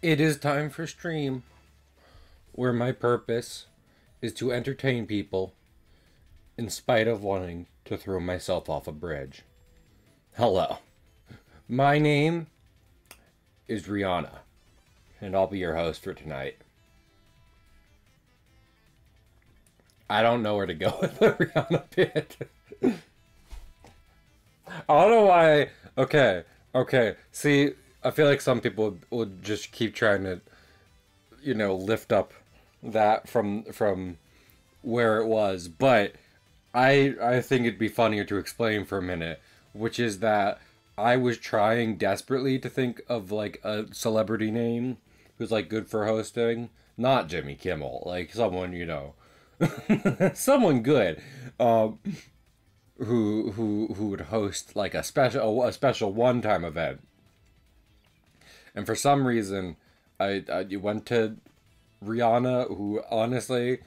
It is time for stream, where my purpose is to entertain people in spite of wanting to throw myself off a bridge. Hello. My name is Rihanna, and I'll be your host for tonight. I don't know where to go with the Rihanna bit. I don't know why. Okay. See, I feel like some people would just keep trying to, lift up that from where it was, but I think it'd be funnier to explain for a minute, which is that I was trying desperately to think of like a celebrity name who's like good for hosting, not Jimmy Kimmel, like someone someone good, who would host like a special one time event. And for some reason, I went to Rihanna, who honestly,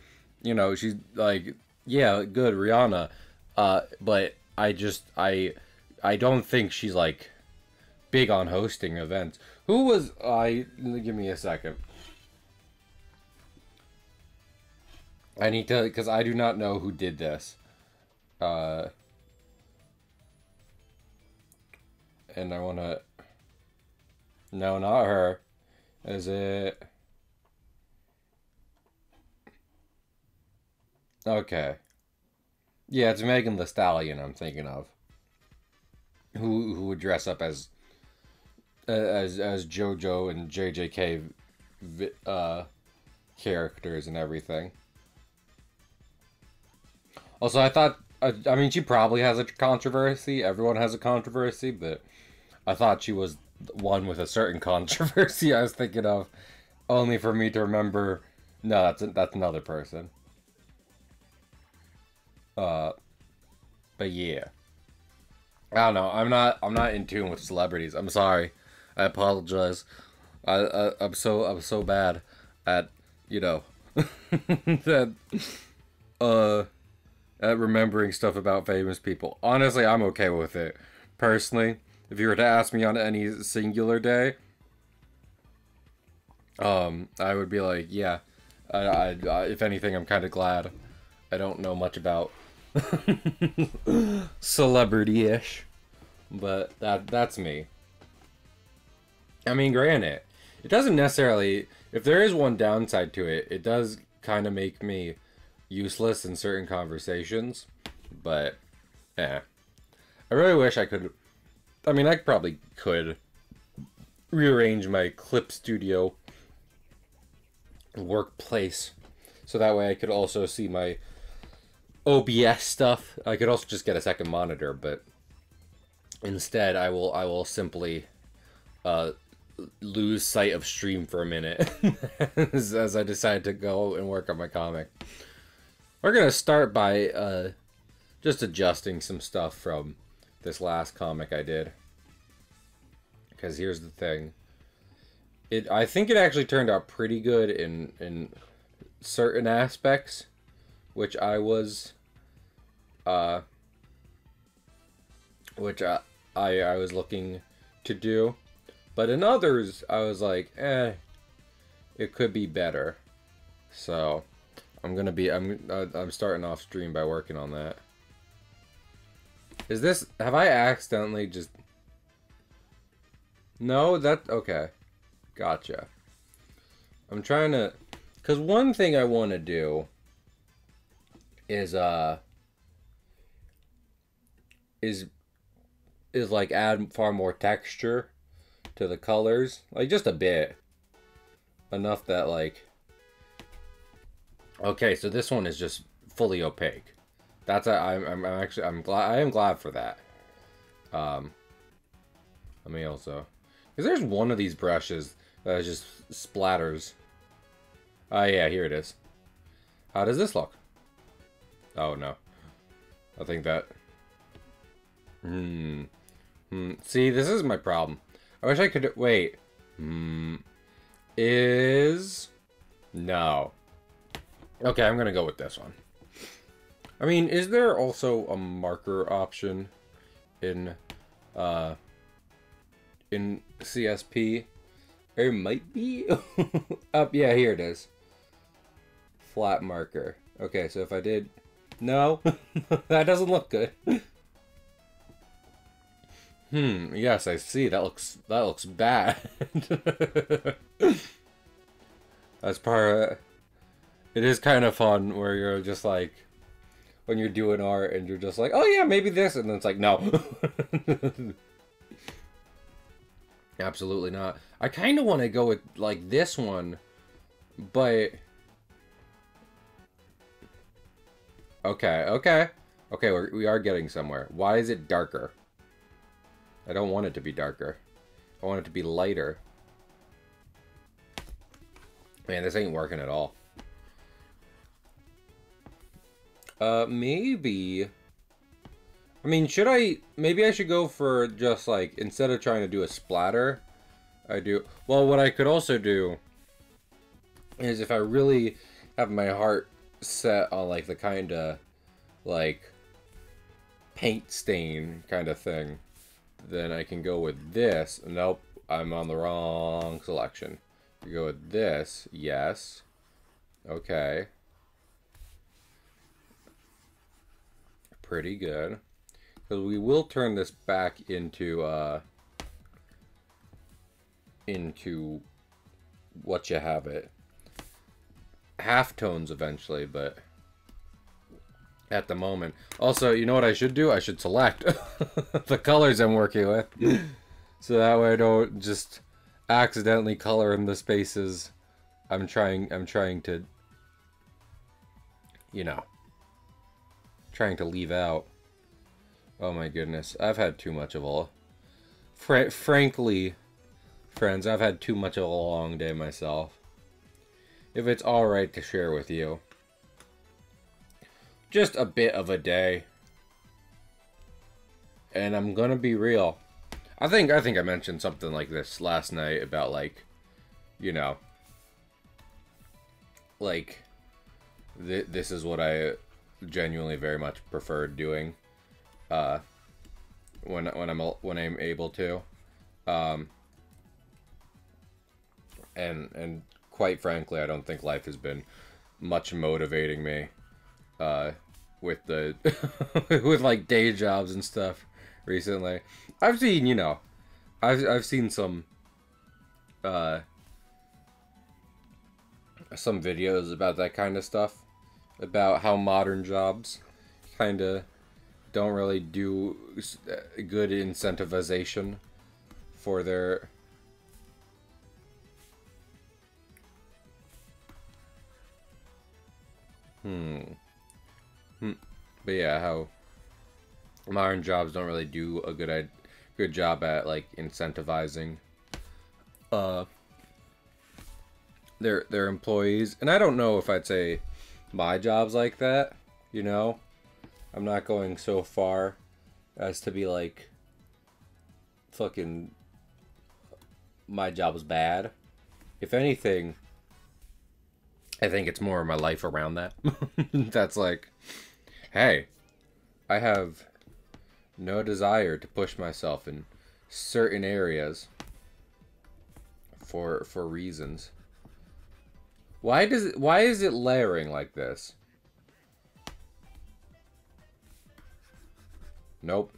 she's like, yeah, good Rihanna, but I don't think she's like big on hosting events. Who was I? Give me a second. I need to, because I do not know who did this. And I want to... No, not her. Is it... Okay. Yeah, it's Megan Thee Stallion I'm thinking of. Who would dress up as JoJo and JJK characters and everything. Also, I mean, she probably has a controversy. Everyone has a controversy, but I thought she was one with a certain controversy I was thinking of, only for me to remember. No, that's another person. But yeah, I don't know. I'm not in tune with celebrities. I'm sorry. I apologize. I'm so bad at that at remembering stuff about famous people. Honestly, I'm okay with it. Personally, if you were to ask me on any singular day, I would be like, yeah. If anything, I'm kind of glad I don't know much about celebrity-ish, but that's me. I mean, granted, it doesn't necessarily. If there is one downside to it, it does kind of make me useless in certain conversations, but I really wish I could. I mean, I probably could rearrange my clip studio workplace so that way I could also see my OBS stuff. I could also just get a second monitor, but instead I will simply lose sight of stream for a minute as I decide to go and work on my comic. We're gonna start by just adjusting some stuff from this last comic I did. Because here's the thing. I think it actually turned out pretty good in certain aspects, which I was I was looking to do. But in others I was like, it could be better. So I'm starting off stream by working on that. Have I accidentally just... No, okay. Gotcha. I'm trying to... Because one thing I want to do is like add far more texture to the colors. Like just a bit. Enough that like... Okay, so this one is just fully opaque. I am glad for that. Let me also, because there's one of these brushes that just splatters. Oh yeah, here it is. How does this look? Oh no, I think that. See, this is my problem. I wish I could wait. No. Okay, I'm gonna go with this one. I mean, is there also a marker option in CSP It might be. Yeah, here it is. Flat marker. Okay, so if I did... No, that doesn't look good. Yes, I see. That looks bad. That's part of... It is kind of fun where you're just like... When you're doing art and you're just like, oh yeah, maybe this. And then it's like, no. Absolutely not. I kind of want to go with, like, this one. But... Okay, okay. Okay, we are getting somewhere. Why is it darker? I don't want it to be darker. I want it to be lighter. Man, this ain't working at all. Maybe... I mean, should I... Maybe I should go for just, like, instead of trying to do a splatter, I do... Well, what I could also do is if I really have my heart set on, like, the kind of, like, paint stain kind of thing, then I can go with this. Nope, I'm on the wrong selection. You go with this, yes. Okay. Pretty good. Because we will turn this back into what you have it. Halftones eventually, but at the moment. Also, you know what I should do? I should select the colors I'm working with. So that way I don't just accidentally color in the spaces I'm trying to, you know, trying to leave out. Oh my goodness, I've had too much of a... Frankly, friends, I've had too much of a long day myself. If it's alright to share with you. Just a bit of a day. And I'm gonna be real. I think I mentioned something like this last night about, like, you know, like, this is what I genuinely very much prefer doing. When I'm able to, and quite frankly, I don't think life has been much motivating me, with the with like day jobs and stuff recently. I've seen, you know, I've seen some videos about that kind of stuff, about how modern jobs kind of don't really do good incentivization for their... But yeah, how modern jobs don't really do a good job at, like, incentivizing their employees. And I don't know if I'd say my job's like that, you know? I'm not going so far as to be like, fucking, my job's bad. If anything, I think it's more of my life around that. That's like, hey, I have no desire to push myself in certain areas for reasons. Why is it layering like this? Nope.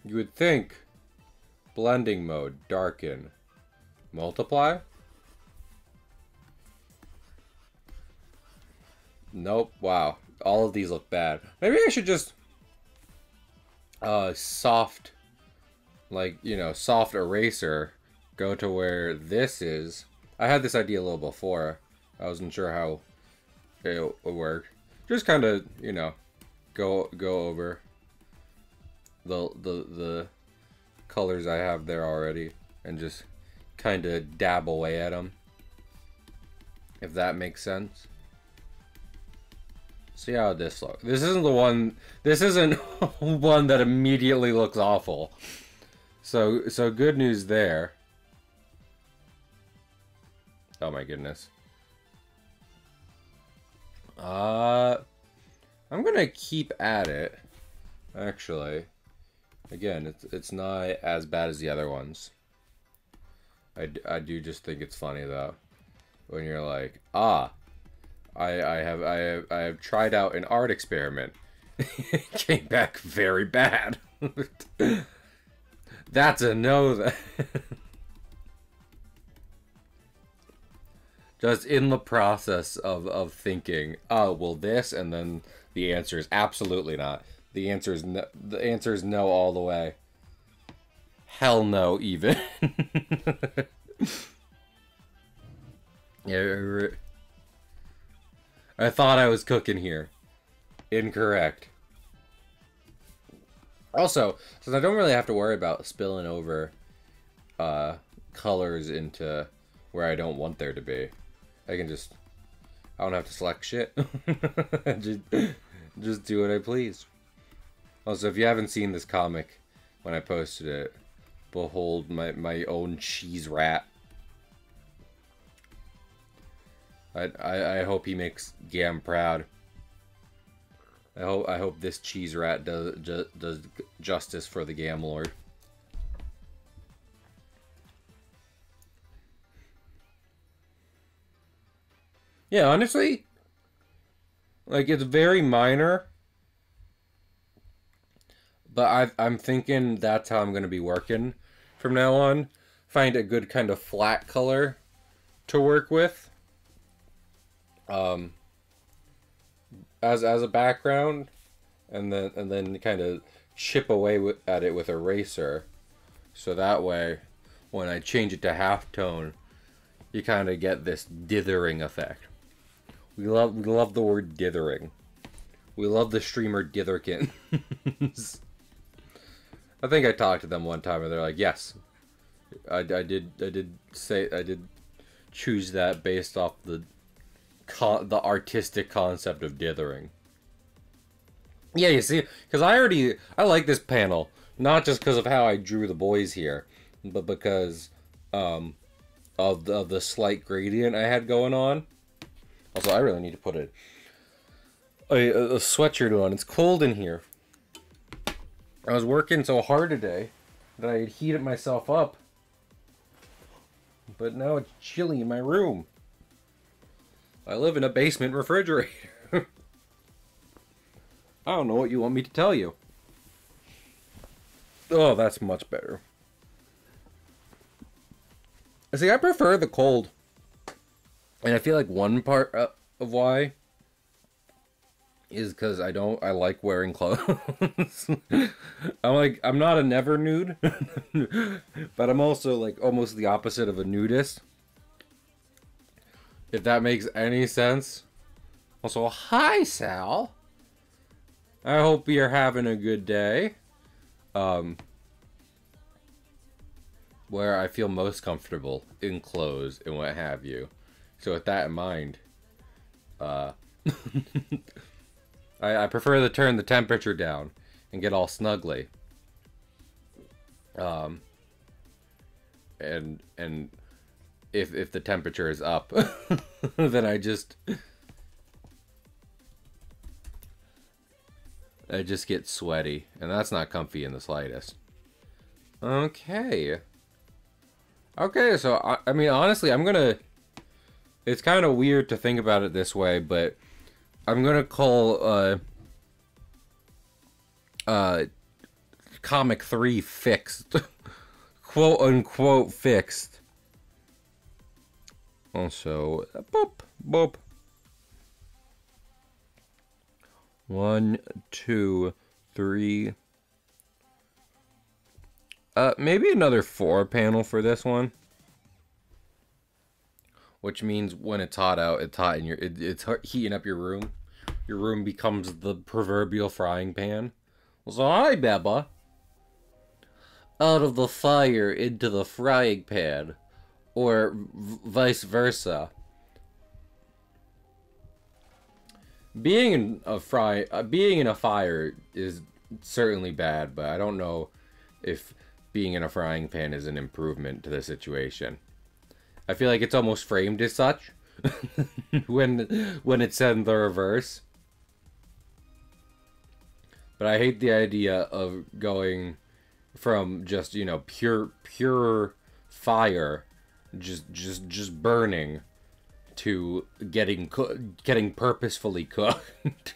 You would think blending mode, darken, multiply? Nope. Wow. All of these look bad. Maybe I should just soft, like, you know, soft eraser, go to where this is. I had this idea a little before. I wasn't sure how it would work. Just kind of, you know, go over the colors I have there already and just kind of dab away at them, if that makes sense. See how this looks. This isn't the one. This isn't one that immediately looks awful. So good news there. Oh my goodness. I'm gonna keep at it. Actually, again, it's not as bad as the other ones. I do just think it's funny though, when you're like, ah, I have tried out an art experiment. It came back very bad. That's a no. That just in the process of thinking, oh well, this, and then the answer is absolutely not. The answer is no. The answer is no all the way. Hell no, even. Yeah, I thought I was cooking here. Incorrect. Also, since I don't really have to worry about spilling over colors into where I don't want there to be, I can just, I don't have to select shit. just, just do what I please. Also, if you haven't seen this comic when I posted it, behold my own cheese rat. I hope he makes Gam proud. I hope this cheese rat does justice for the Gam Lord. Yeah, honestly, like, it's very minor, but I'm thinking that's how I'm gonna be working from now on. Find a good kind of flat color to work with, as a background, and then kind of chip away at it with eraser, so that way when I change it to halftone, you kind of get this dithering effect. We love the word dithering. We love the streamer Ditherkins. I think I talked to them one time and they're like, yes, I did choose that based off the artistic concept of dithering. Yeah, you see, because I like this panel, not just because of how I drew the boys here, but because of the slight gradient I had going on. Also, I really need to put a sweatshirt on. It's cold in here. I was working so hard today that I had heated myself up, but now it's chilly in my room. I live in a basement refrigerator. I don't know what you want me to tell you. Oh, that's much better. See, I prefer the cold. And I feel like one part of why is because I like wearing clothes. I'm not a never nude, but I'm also like almost the opposite of a nudist. If that makes any sense. Also, hi Sal. I hope you're having a good day. Where I feel most comfortable in clothes and what have you. So with that in mind, I prefer to turn the temperature down and get all snuggly. And if the temperature is up, then I just get sweaty, and that's not comfy in the slightest. Okay. Okay, so I mean, honestly, it's kind of weird to think about it this way, but I'm gonna call comic 3 fixed. Quote unquote fixed. Also, boop, boop. 1, 2, 3. Maybe another 4 panel for this one. Which means when it's hot out, it's hot in it's heating up your room. Your room becomes the proverbial frying pan. So hi, Beba. Out of the fire into the frying pan, or vice versa. Being in a fire is certainly bad, but I don't know if being in a frying pan is an improvement to the situation. I feel like it's almost framed as such when it's said in the reverse. But I hate the idea of going from just, you know, pure fire just burning to getting purposefully cooked.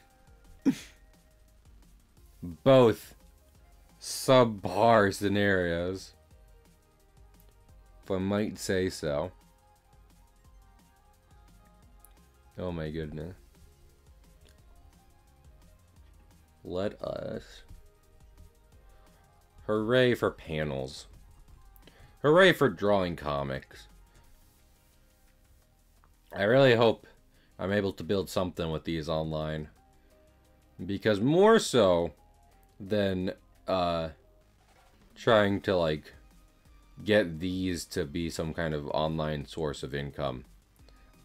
Both subpar scenarios, if I might say so. Oh my goodness. Let us. Hooray for panels. Hooray for drawing comics. I really hope I'm able to build something with these online. Because more so than trying to like get these to be some kind of online source of income,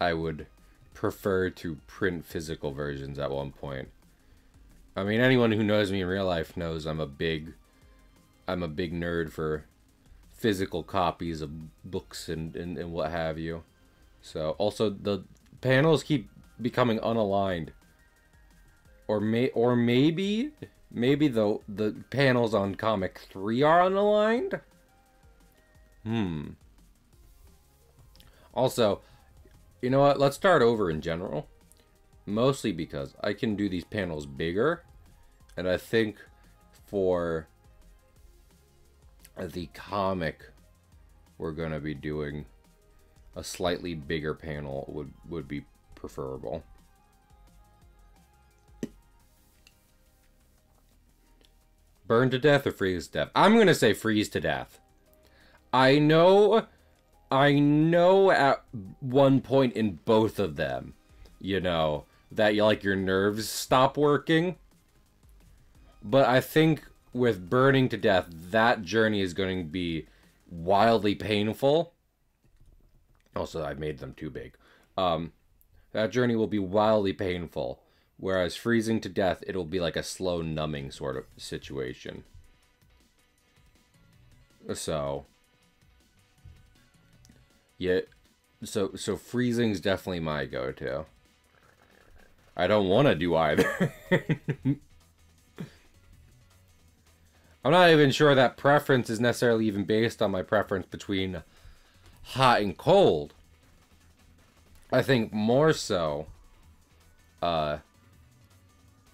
I would prefer to print physical versions at one point. I mean, anyone who knows me in real life knows I'm a big nerd for physical copies of books and what have you. So also the panels keep becoming unaligned. Or maybe the panels on comic 3 are unaligned? Also, you know what? Let's start over in general. Mostly because I can do these panels bigger. And I think for the comic, we're going to be doing a slightly bigger panel would be preferable. Burn to death or freeze to death? I'm going to say freeze to death. I know at one point in both of them, you know, that your nerves stop working. But I think with burning to death, that journey is going to be wildly painful. Also, I made them too big. That journey will be wildly painful. Whereas freezing to death, it'll be like a slow numbing sort of situation. So, yeah, so freezing's definitely my go-to. I don't want to do either. I'm not even sure that preference is necessarily even based on my preference between hot and cold. I think more so,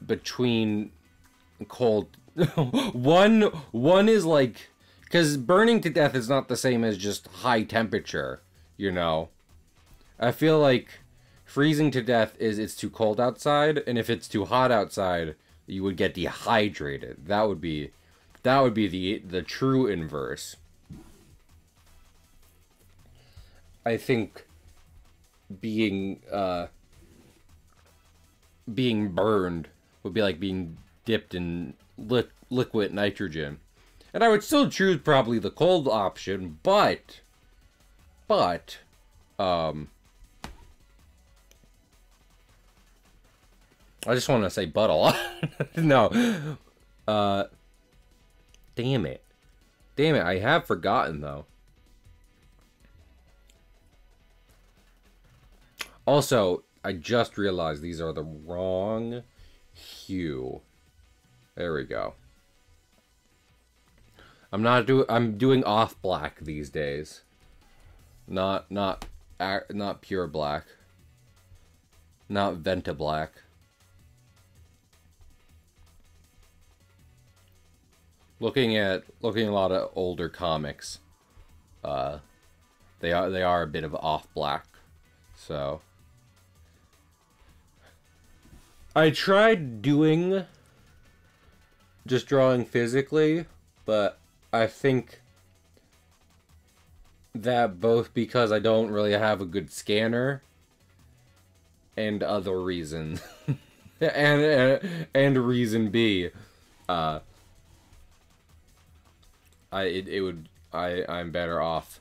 between cold. one is like, because burning to death is not the same as just high temperature, you know. I feel like freezing to death is it's too cold outside, and if it's too hot outside, you would get dehydrated. That would be the true inverse. I think being burned would be like being dipped in liquid nitrogen. And I would still choose probably the cold option, but I just want to say but a lot. No. Damn it, I have forgotten though. Also, I just realized these are the wrong hue. There we go. I'm doing off black these days. Not pure black. Not Venta black. Looking at a lot of older comics, they are a bit of off black. So I tried doing just drawing physically, but I think that both because I don't really have a good scanner and other reasons, and reason B, I'm better off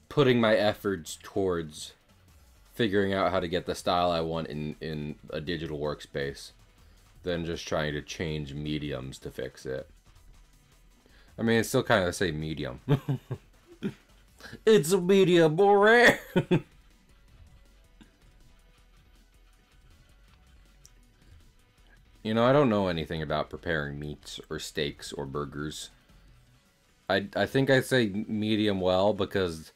putting my efforts towards figuring out how to get the style I want in a digital workspace than just trying to change mediums to fix it. I mean, it's still kind of the same medium. It's a medium, boy. You know, I don't know anything about preparing meats or steaks or burgers. I think I say medium well because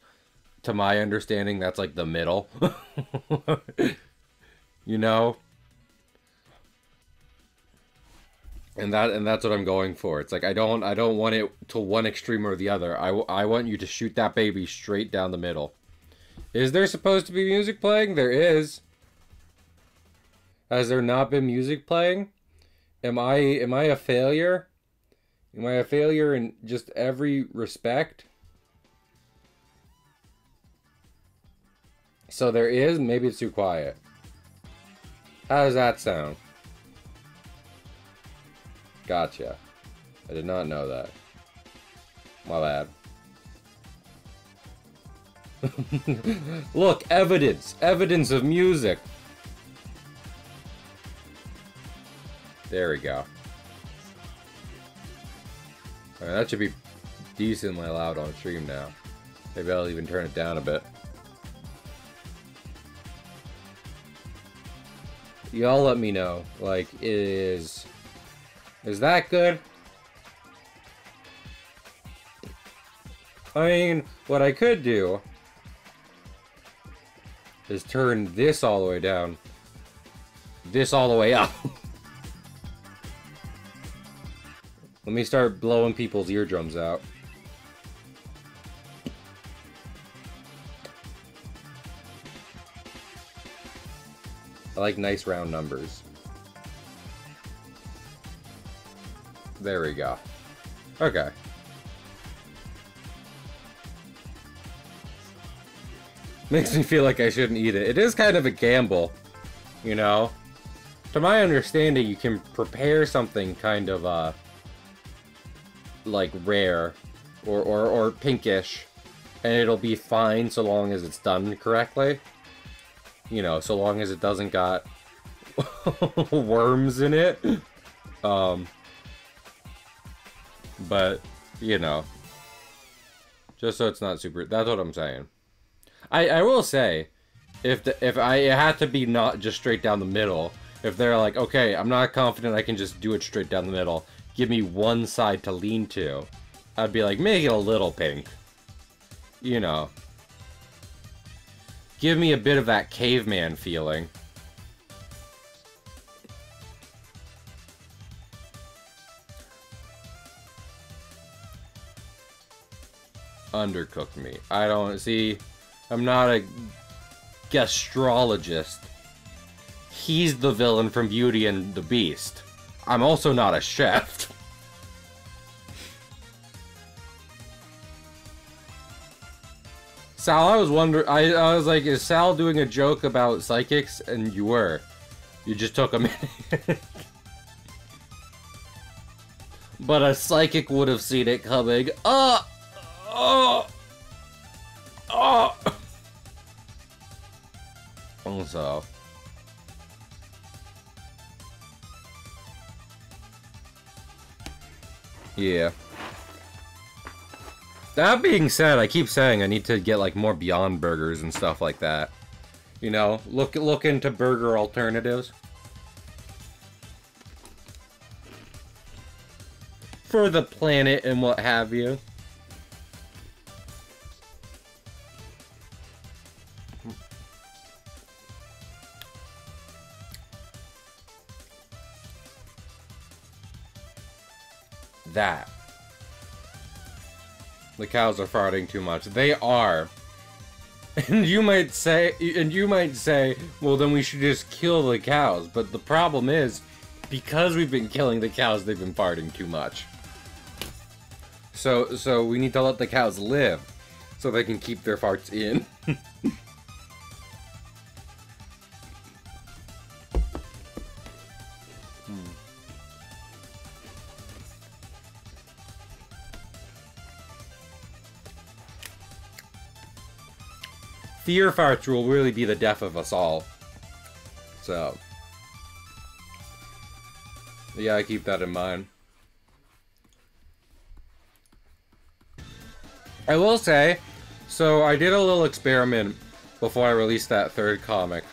to my understanding, that's like the middle. You know? And that's what I'm going for. It's like I don't want it to one extreme or the other. I want you to shoot that baby straight down the middle. Is there supposed to be music playing? There is. Has there not been music playing? Am I a failure? Am I a failure in just every respect? So there is? Maybe it's too quiet. How does that sound? Gotcha. I did not know that. My bad. Look, evidence! Evidence of music! There we go. Alright, that should be decently loud on stream now. Maybe I'll even turn it down a bit. Y'all let me know. Like, is that good? I mean, what I could do is turn this all the way down. This all the way up. Let me start blowing people's eardrums out. I like nice round numbers. There we go. Okay. Makes me feel like I shouldn't eat it. It is kind of a gamble, you know? To my understanding, you can prepare something kind of, like rare or pinkish, and it'll be fine so long as it's done correctly. You know, so long as it doesn't got worms in it. But, you know, just so it's not super, that's what I'm saying. I will say, if it had to be not just straight down the middle, if they're like, okay, I'm not confident I can just do it straight down the middle, give me one side to lean to, I'd be like, make it a little pink. You know. Give me a bit of that caveman feeling. Undercooked meat. I don't see. I'm not a gastrologist. He's the villain from Beauty and the Beast. I'm also not a chef. Sal, I was wondering. I was like, is Sal doing a joke about psychics? And you were. You just took a minute. But a psychic would have seen it coming. Oh! So. Yeah. That being said, I keep saying I need to get like more Beyond Burgers and stuff like that. You know, look into burger alternatives. For the planet and what have you. That. The cows are farting too much. They are. And you might say, well then we should just kill the cows. But the problem is, because we've been killing the cows, they've been farting too much. So we need to let the cows live, so they can keep their farts in. Fear farts will really be the death of us all. So, yeah, I keep that in mind. I will say, so I did a little experiment before I released that third comic.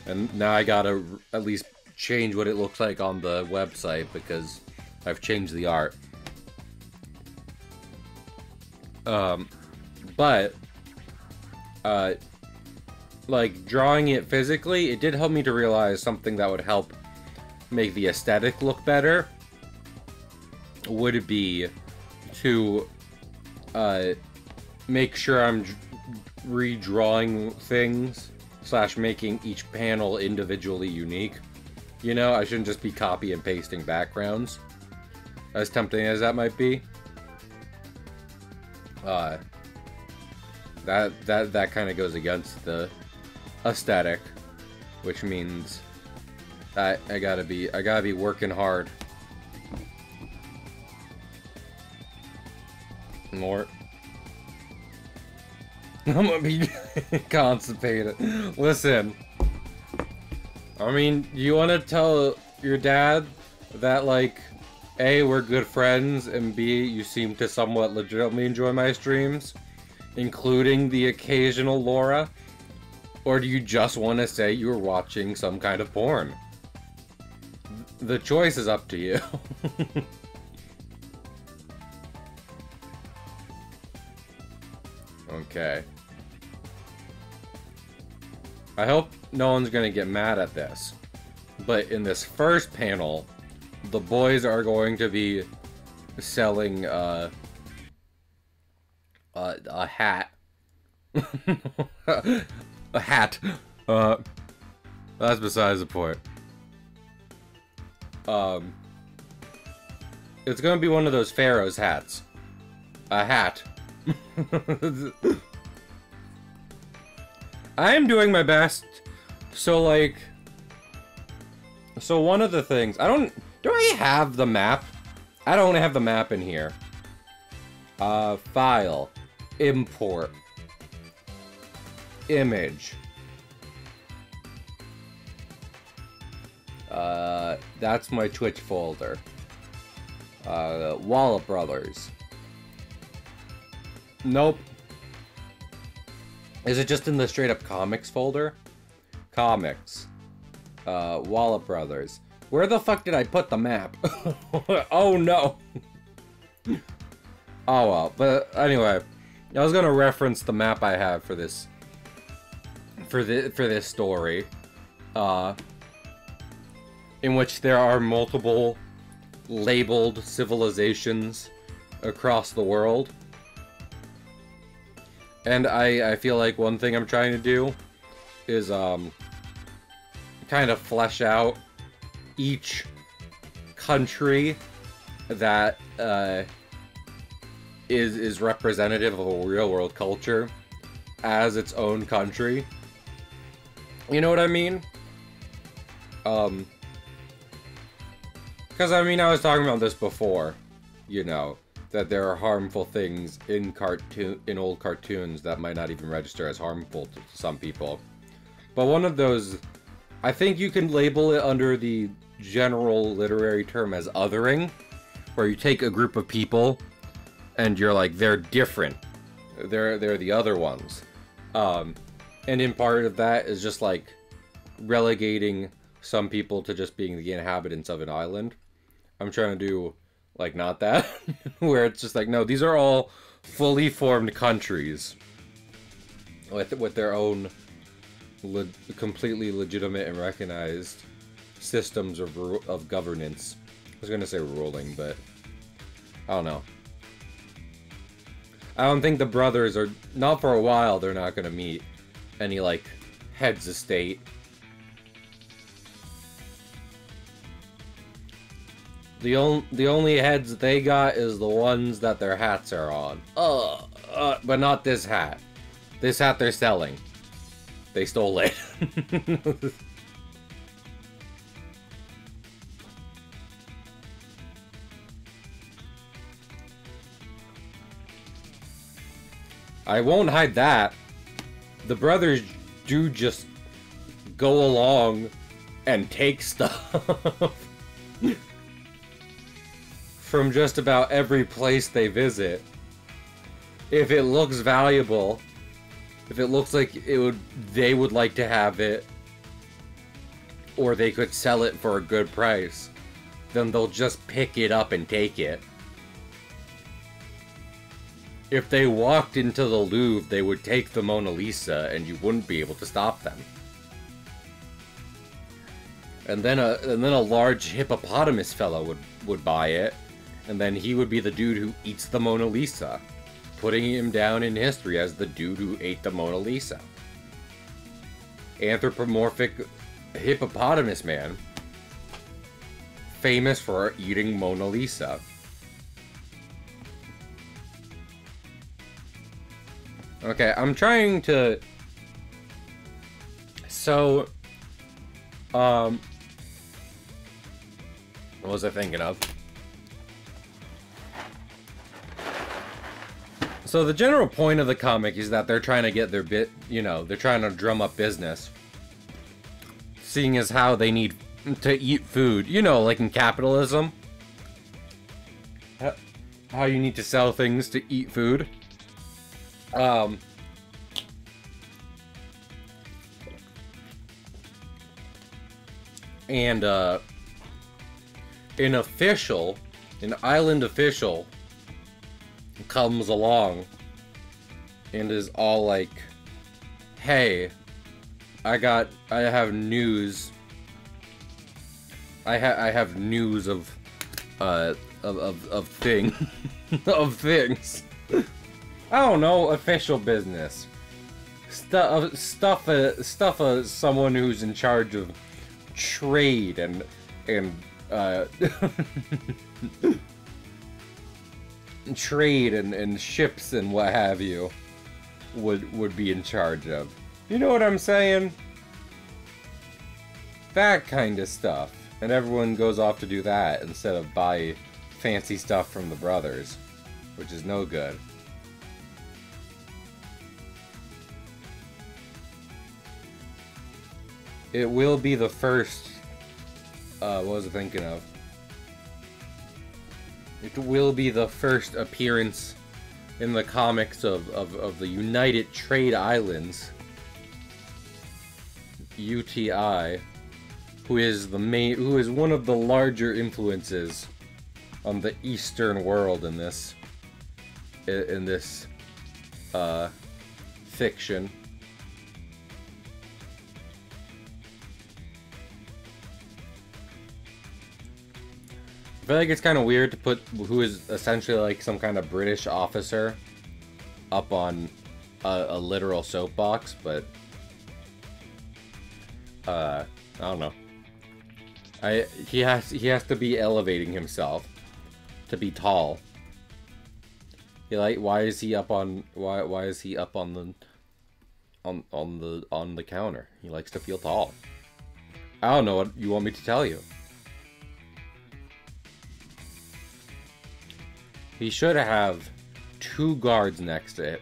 And now I gotta at least change what it looks like on the website because I've changed the art. But uh, like, drawing it physically, it did help me to realize something that would help make the aesthetic look better would be to make sure I'm redrawing things / making each panel individually unique. You know, I shouldn't just be copy and pasting backgrounds, as tempting as that might be. That kind of goes against the aesthetic, which means I gotta be working hard more. I'm gonna be constipated. Listen, I mean, you want to tell your dad that, like, A, we're good friends, and B, you seem to somewhat legitimately enjoy my streams, including the occasional Laura? Or do you just want to say you were watching some kind of porn? The choice is up to you. Okay. I hope no one's gonna get mad at this, but in this first panel, the boys are going to be selling a hat. A hat. That's besides the point. It's gonna be one of those Pharaoh's hats. A hat. I am doing my best. So, like, so one of the things, do I have the map? I don't have the map in here. File, import, image. That's my Twitch folder. Wallop Brothers. Nope. Is it just in the straight up comics folder? Comics. Wallop Brothers. Where the fuck did I put the map? Oh no. Oh well, but anyway, I was gonna reference the map I have for this story, in which there are multiple labeled civilizations across the world. And I feel like one thing I'm trying to do is kind of flesh out each country that is representative of a real world culture as its own country. You know what I mean? Because I mean, I was talking about this before, you know, that there are harmful things in old cartoons that might not even register as harmful to some people. But one of those, I think you can label it under the general literary term as othering, where you take a group of people and you're like, they're different. They're the other ones. And in part of that is just like relegating some people to just being the inhabitants of an island. I'm trying to do like not that, where it's just like, no, these are all fully formed countries with their own completely legitimate and recognized systems of governance. I was gonna say ruling, but I don't know. I don't think the brothers are, not for a while, they're not gonna meet any like heads of state. The only heads they got is the ones that their hats are on. But not this hat. This hat they're selling. They stole it. I won't hide that. The brothers do just go along and take stuff from just about every place they visit. If it looks valuable, if it looks like they would like to have it, or they could sell it for a good price, then they'll just pick it up and take it. if they walked into the Louvre, they would take the Mona Lisa, and you wouldn't be able to stop them. And then a large hippopotamus fellow would buy it, and then he would be the dude who eats the Mona Lisa, putting him down in history as the dude who ate the Mona Lisa. Anthropomorphic hippopotamus man, famous for eating Mona Lisa. Okay, I'm trying to... So... What was I thinking of? So the general point of the comic is that they're trying to get their bit, you know, they're trying to drum up business. Seeing as how they need to eat food, you know, like in capitalism. How you need to sell things to eat food. And, an island official comes along and is all like, hey, I have news. I have news of thing, of things. I don't know, official business. Stuff someone who's in charge of trade and trade and ships and what have you would be in charge of. You know what I'm saying? That kind of stuff. And everyone goes off to do that instead of buy fancy stuff from the brothers, which is no good. It will be the first, what was I thinking of? It will be the first appearance in the comics of the United Trade Islands, UTI, who is one of the larger influences on the Eastern world in this fiction. I feel like it's kind of weird to put who is essentially like some kind of British officer up on a literal soapbox, but I don't know. He has to be elevating himself to be tall. Why is he up on the counter? He likes to feel tall. I don't know what you want me to tell you. He should have 2 guards next to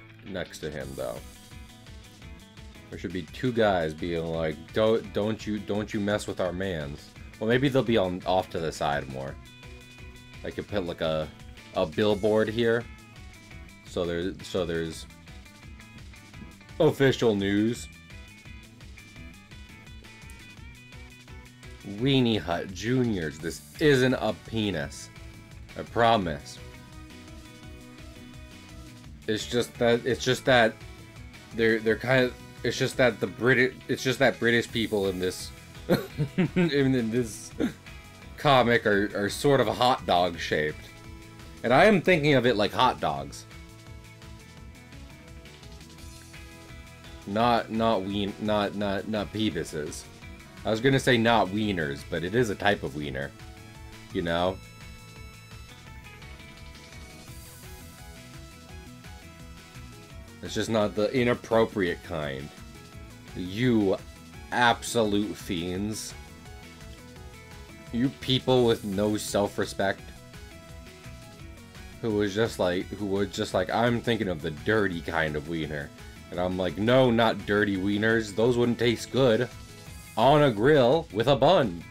him, though. There should be 2 guys being like, "Don't you mess with our mans." Well, maybe they'll be off to the side more. I could put like a billboard here, so there's official news. Weenie Hut Juniors. This isn't a penis. I promise. It's just that they're kind of. It's just that British people in this in this comic are sort of hot dog shaped, and I am thinking of it like hot dogs, not penises. I was gonna say not wieners, but it is a type of wiener, you know. It's just not the inappropriate kind. You absolute fiends. You people with no self-respect. Who were just like, I'm thinking of the dirty kind of wiener. And I'm like, no, not dirty wieners. Those wouldn't taste good on a grill with a bun.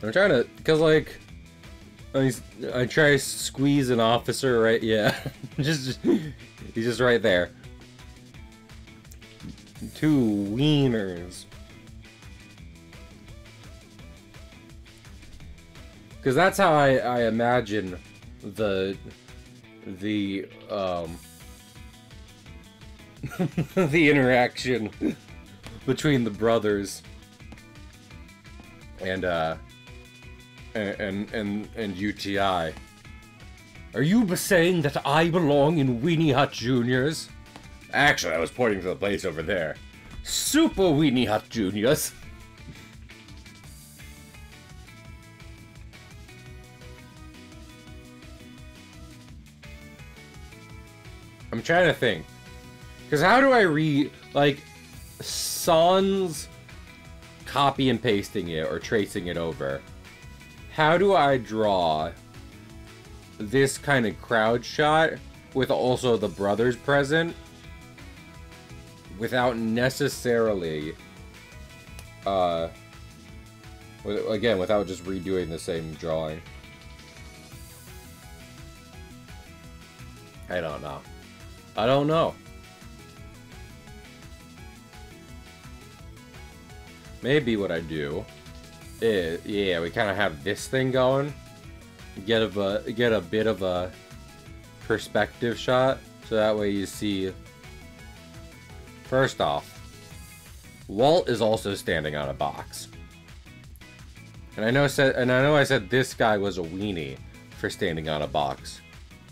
I'm trying to, cause like, I try to squeeze an officer, right? Yeah, he's just right there. Two wieners. Because that's how I imagine the the interaction between the brothers and UTI. Are you saying that I belong in Weenie Hut Juniors? Actually, I was pointing to the place over there. Super Weenie Hut Juniors. I'm trying to think. Because how do I read, like, sans copy and pasting it or tracing it over? How do I draw this kind of crowd shot with also the brothers present without necessarily, again, without just redoing the same drawing? I don't know. I don't know. Maybe what I do is, yeah, we kind of have this thing going. Get a bit of a perspective shot, so that way you see. First off, Walt is also standing on a box, and I know I said this guy was a weenie for standing on a box,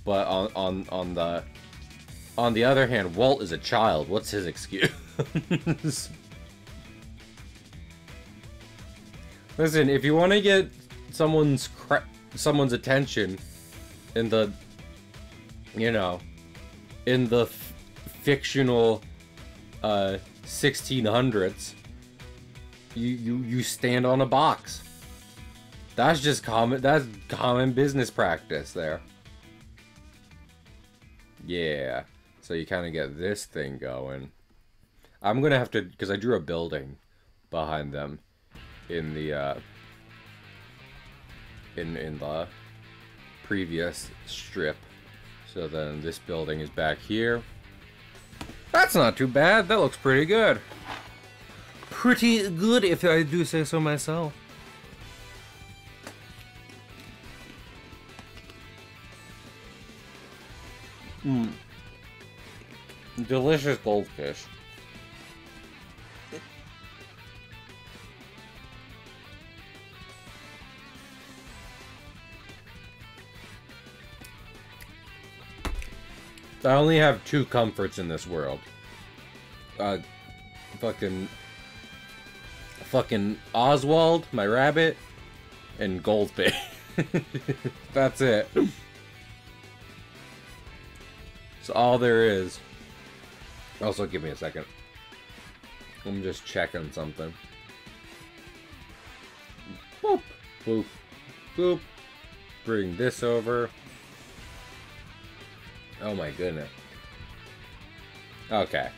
but on the other hand, Walt is a child. What's his excuse? Listen, if you want to get someone's attention in the, you know, in the fictional 1600s, you stand on a box. That's just common business practice there. Yeah. So you kind of get this thing going. I'm gonna have to, because I drew a building behind them in the in the previous strip. So then this building is back here. That's not too bad. That looks pretty good. Pretty good, if I do say so myself. Delicious goldfish. I only have two comforts in this world. Fucking Oswald, my rabbit, and goldfish. That's it. That's all there is. Also, give me a second. I'm just checking something. Boop, boop, boop. Bring this over. Oh my goodness. Okay.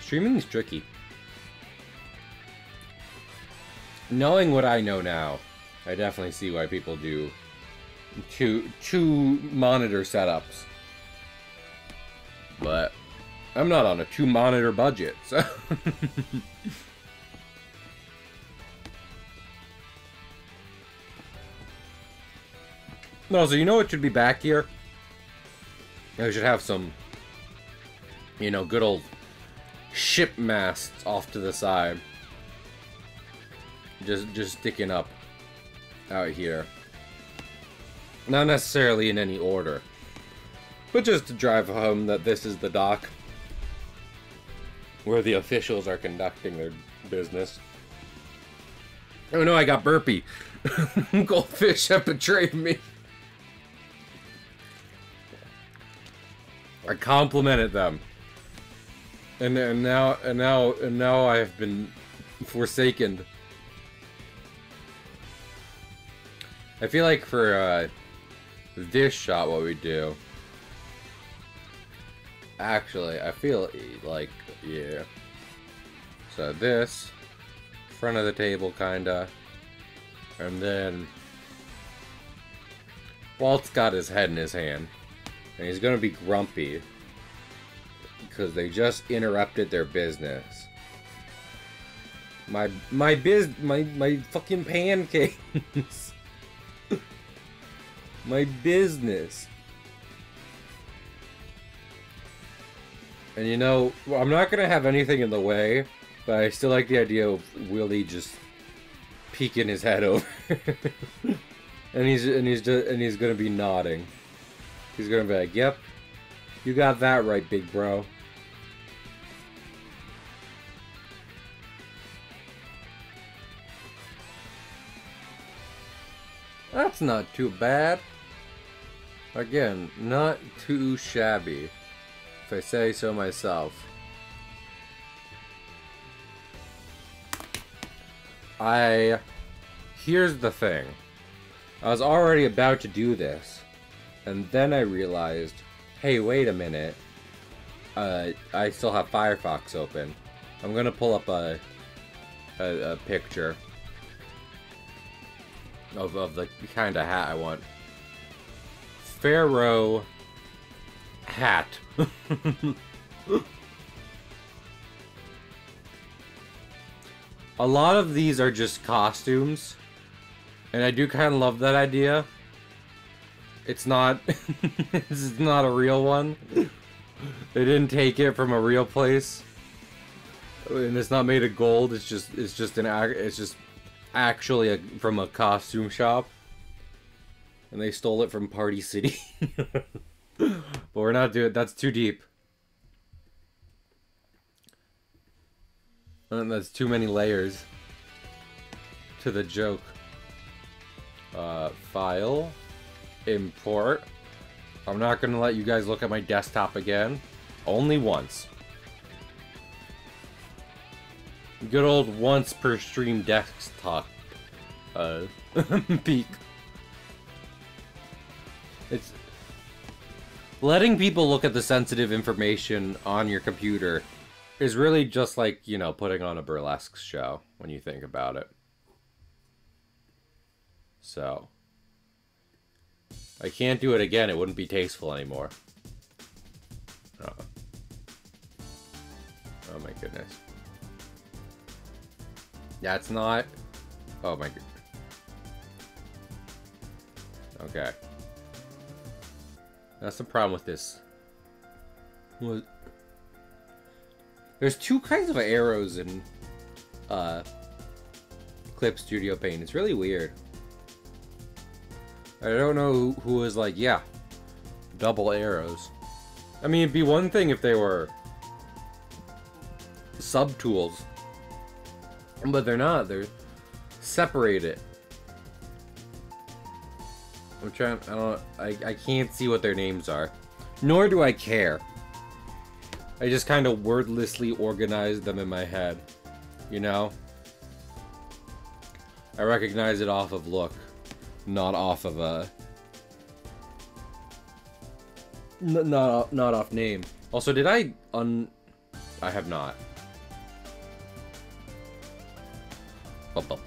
Streaming is tricky. Knowing what I know now, I definitely see why people do two monitor setups. But I'm not on a 2-monitor budget, so no, so you know what should be back here? I should have some, you know, good old ship masts off to the side. Just sticking up out here. Not necessarily in any order, but just to drive home that this is the dock where the officials are conducting their business. Oh no, I got burpee. Goldfish have betrayed me. I complimented them, and now I have been forsaken. I feel like for this shot, what we do. Actually, I feel like, yeah. So this, front of the table, kinda, and then Walt's got his head in his hand. And he's gonna be grumpy. Because they just interrupted their business. My fucking pancakes. My business. And you know, I'm not gonna have anything in the way, but I still like the idea of Willie just peeking his head over. and he's gonna be nodding. He's gonna be like, "Yep, you got that right, big bro." That's not too bad. Again, not too shabby, if I say so myself. Here's the thing. I was already about to do this, and then I realized, hey, wait a minute. I still have Firefox open. I'm gonna pull up a picture of the kind of hat I want. Pharaoh hat. A lot of these are just costumes, and I do kind of love that idea. It's not this is not a real one. They didn't take it from a real place, and it's not made of gold. It's just actually from a costume shop, and they stole it from Party City. But we're not doing. That's too deep. And that's too many layers to the joke. File, import. I'm not gonna let you guys look at my desktop again. Only once. Good old once per stream desktop. Peak. It's letting people look at the sensitive information on your computer is really just like, you know, putting on a burlesque show when you think about it. So, I can't do it again. It wouldn't be tasteful anymore. Oh my goodness. Yeah, it's not. Oh my god. Okay. That's the problem with this. What? There's two kinds of arrows in Clip Studio Paint. It's really weird. I don't know who was like, yeah, double arrows. I mean, it'd be one thing if they were sub-tools. But they're not. They're separated. I'm trying. I can't see what their names are. Nor do I care. I just kind of wordlessly organized them in my head. You know? I recognize it off of look. Not off of a... Not off name. Also, did I I have not. Up.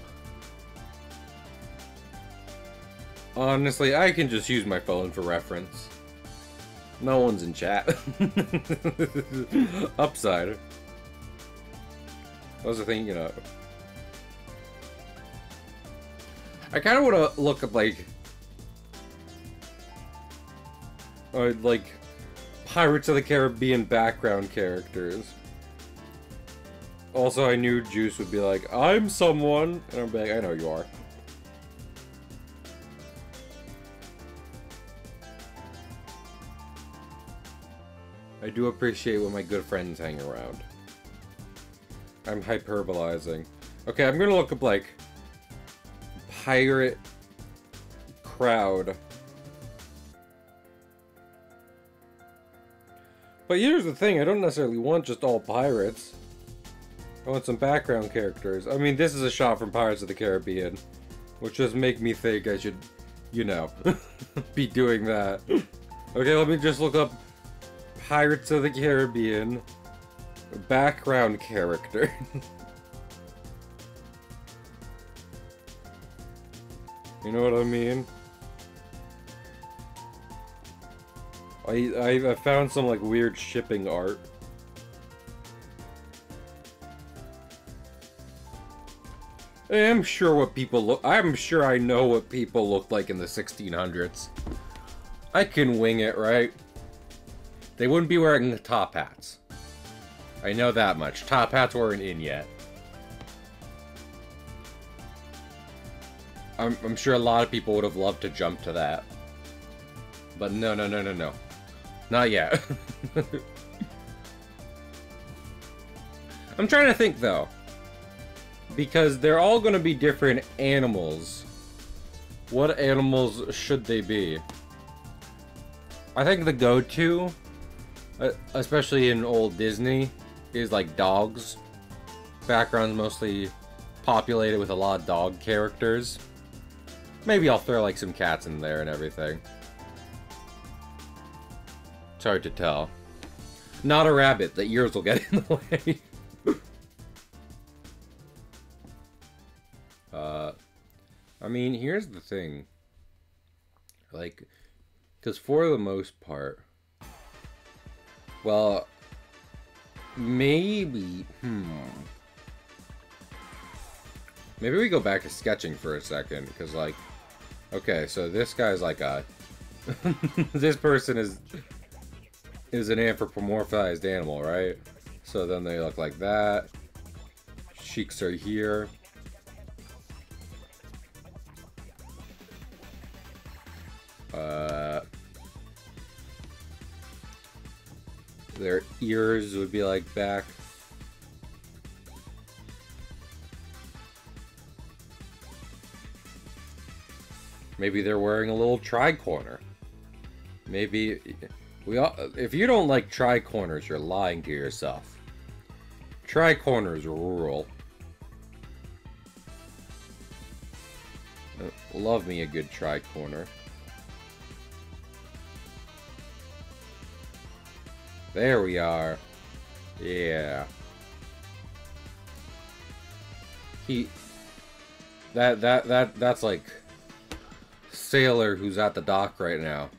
Honestly, I can just use my phone for reference. No one's in chat. Upside. What was the thing, you know? I kind of want to look up, like Pirates of the Caribbean background characters. Also, I knew Juice would be like, I'm someone, and I'd be like, I know you are. I do appreciate when my good friends hang around. I'm hyperbolizing. Okay, I'm gonna look up, like, pirate crowd. But here's the thing, I don't necessarily want just all pirates. I want some background characters. I mean, this is a shot from Pirates of the Caribbean, which just make me think I should, you know, be doing that. Okay, let me just look up Pirates of the Caribbean background character. You know what I mean? I found some like weird shipping art. I'm sure what people look. I'm sure I know what people looked like in the 1600s. I can wing it, right? They wouldn't be wearing the top hats. I know that much. Top hats weren't in yet. I'm sure a lot of people would have loved to jump to that. But no. Not yet. I'm trying to think, though. Because they're all going to be different animals. What animals should they be? I think the go-to, especially in old Disney, is like dogs. Background's mostly populated with a lot of dog characters. Maybe I'll throw like some cats in there and everything. It's hard to tell. Not a rabbit, the ears will get in the way. I mean, here's the thing. Like, because for the most part, well, maybe, maybe we go back to sketching for a second, because, like, okay, so this guy's like a, this person is an anthropomorphized animal, right? So then they look like that. Cheeks are here. Their ears would be like back. Maybe they're wearing a little tri-corner. Maybe if you don't like tri-corners, you're lying to yourself. Tri-corners rule. Love me a good tri-corner. There we are. Yeah. That's like sailor who's at the dock right now,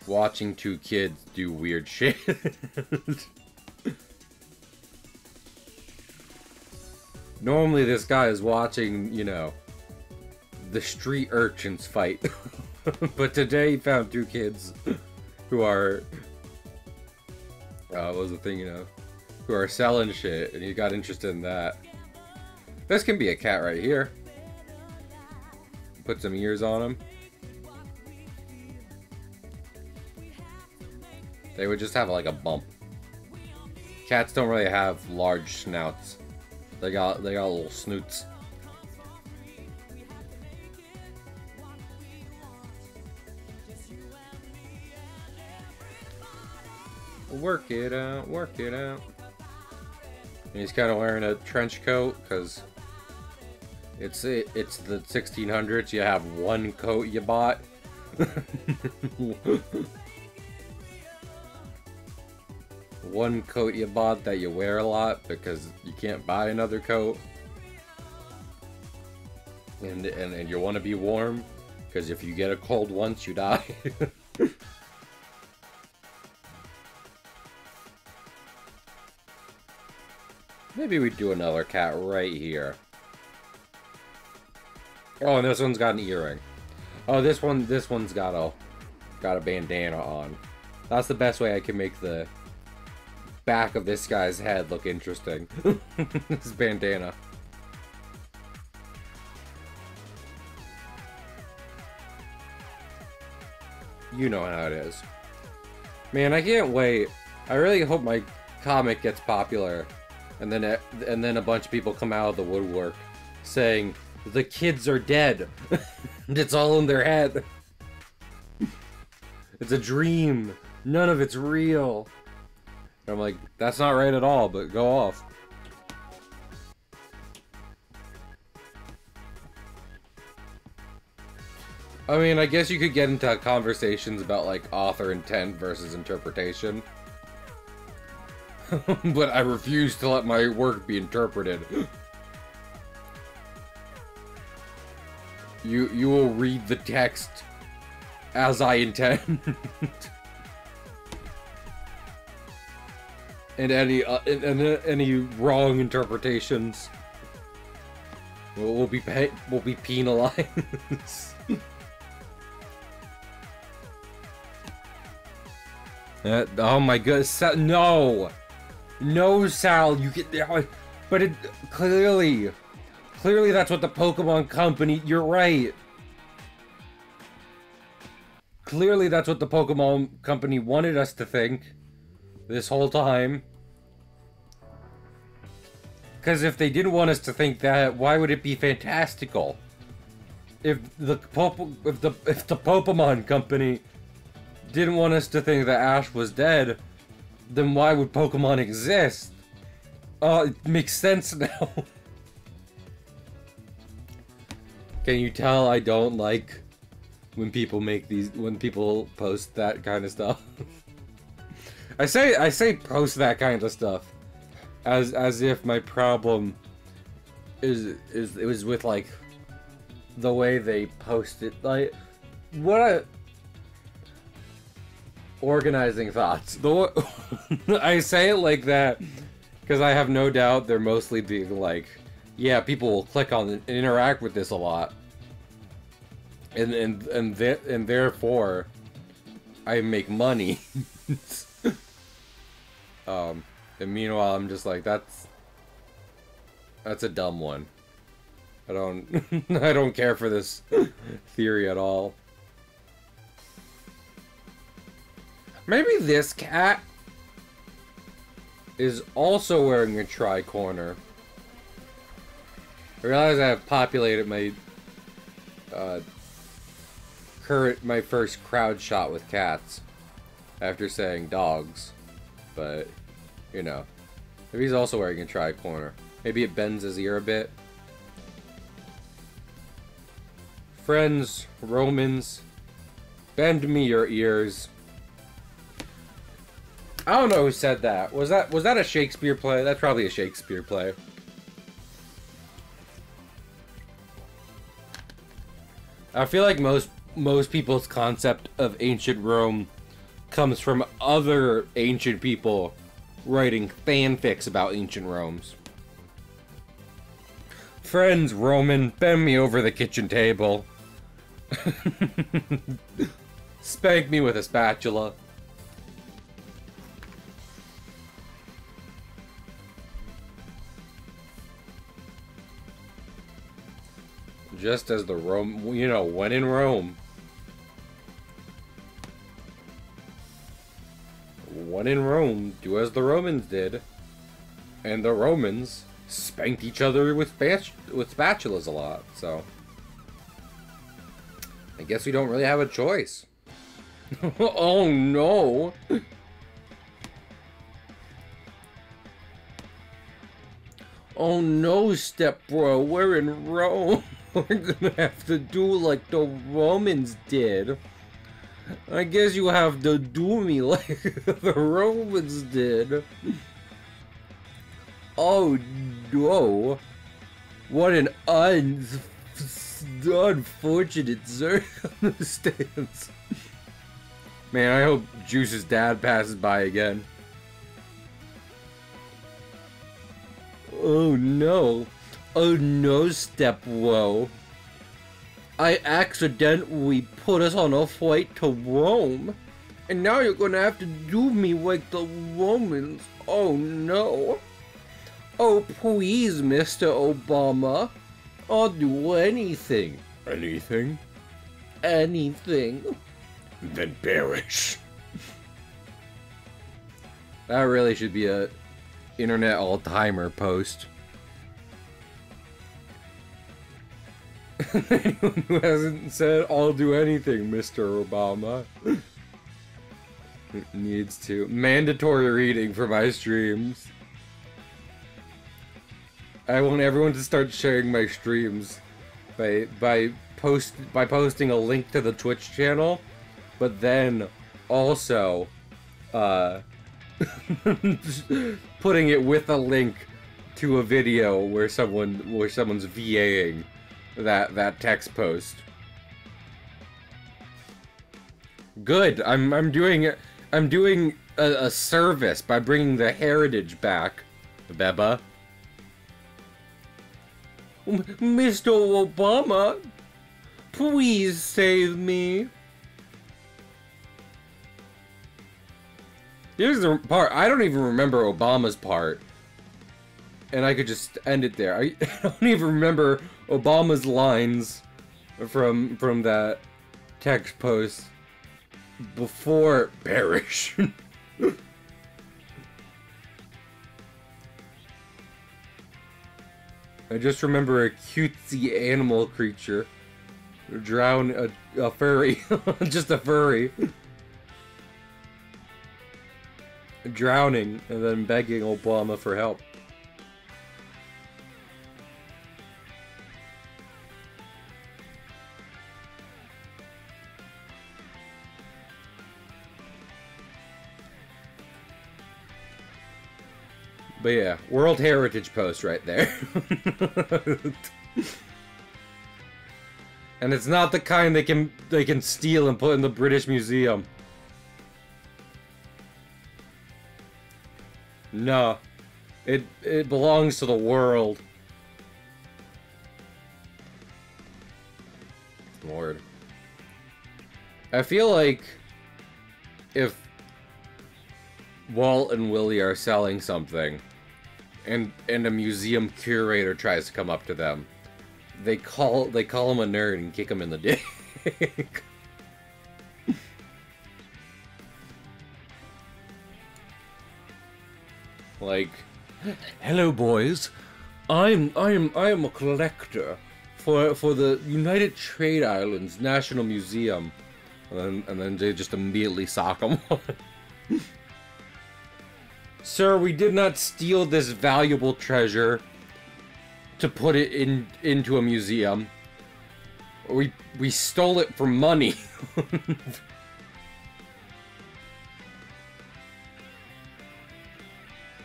watching two kids do weird shit. Normally this guy is watching, you know, the street urchins fight. But today he found two kids who are what was the thing, you know, who are selling shit, and he got interested in that. This can be a cat right here. Put some ears on him. They would just have like a bump. Cats don't really have large snouts. They got little snoots. Work it out, work it out. And he's kind of wearing a trench coat because it's the 1600s. You have one coat you bought. One coat you bought that you wear a lot because you can't buy another coat. And you want to be warm because if you get a cold once, you die. Maybe we do another cat right here. Oh, and this one's got an earring. Oh, this one's got a bandana on. That's the best way I can make the back of this guy's head look interesting. This bandana. You know how it is. Man, I can't wait. I really hope my comic gets popular. And then a bunch of people come out of the woodwork saying, the kids are dead. It's all in their head. It's a dream. None of it's real. And I'm like, that's not right at all, but go off. I mean, I guess you could get into conversations about, like, author intent versus interpretation. But I refuse to let my work be interpreted. You will read the text as I intend. And any wrong interpretations We'll be penalized. Oh my goodness, no! No, Sal, you get... But it... Clearly that's what the Pokemon Company... You're right. Clearly that's what the Pokemon Company wanted us to think. This whole time. Because if they didn't want us to think that, why would it be fantastical? If the Pokemon Company didn't want us to think that Ash was dead, then why would Pokemon exist? It makes sense now. Can you tell I don't like when people post that kind of stuff? I say post that kind of stuff as if my problem is with like the way they post it. Like, what a organizing thoughts. I say it like that because I have no doubt they're mostly being like, yeah, people will click on it and interact with this a lot, and therefore I make money. And meanwhile I'm just like, that's a dumb one. I don't care for this theory at all. Maybe this cat is also wearing a tri-corner. I realize I have populated my my first crowd shot with cats after saying dogs, but you know, maybe he's also wearing a tri-corner. Maybe it bends his ear a bit. Friends, Romans, bend me your ears. I don't know who said that. Was that a Shakespeare play? That's probably a Shakespeare play. I feel like most people's concept of ancient Rome comes from other ancient people writing fanfics about ancient Rome's. Friends, Roman, bend me over the kitchen table. Spank me with a spatula. Just as the Rome, you know, when in Rome. When in Rome, do as the Romans did. And the Romans spanked each other with spatulas a lot, so I guess we don't really have a choice. Oh no! Oh no, stepbro, we're in Rome. We're gonna have to do like the Romans did. I guess you have to do me like the Romans did. Oh no. What an unfortunate circumstance. Man, I hope Juice's dad passes by again. Oh no. Oh no, stepbro. I accidentally put us on a flight to Rome. And now you're gonna have to do me like the Romans. Oh no. Oh please, Mr. Obama. I'll do anything. Anything? Anything. Then perish. That really should be a internet all-timer post. Anyone who hasn't said, I'll do anything, Mr. Obama, needs to. Mandatory reading for my streams. I want everyone to start sharing my streams by posting a link to the Twitch channel, but then also putting it with a link to a video where someone's VAing that text post. Good. I'm doing a service by bringing the heritage back, Beba. Mr. Obama, please save me. Here's the part. I don't even remember Obama's part. And I could just end it there. I don't even remember Obama's lines from that text post before perish. I just remember a cutesy animal creature drown a furry, just a furry, drowning and then begging Obama for help. But yeah, World Heritage Post right there. And it's not the kind they can steal and put in the British Museum. No. It belongs to the world. Lord. I feel like if Walt and Willie are selling something and a museum curator tries to come up to them, they call him a nerd and kick him in the dick. Like, hello boys, I am a collector for the United Trade Islands National Museum, and then they just immediately sock him. Sir, we did not steal this valuable treasure to put it into a museum. We stole it for money.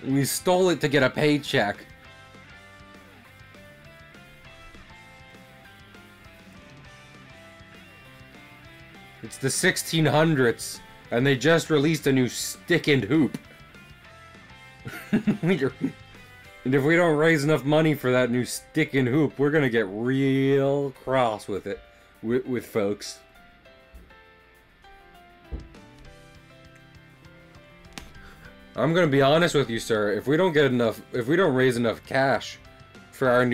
We stole it to get a paycheck. It's the 1600s, and they just released a new stick and hoop. And if we don't raise enough money for that new stick and hoop, we're gonna get real cross with it, with folks. I'm gonna be honest with you, sir. If we don't raise enough cash for our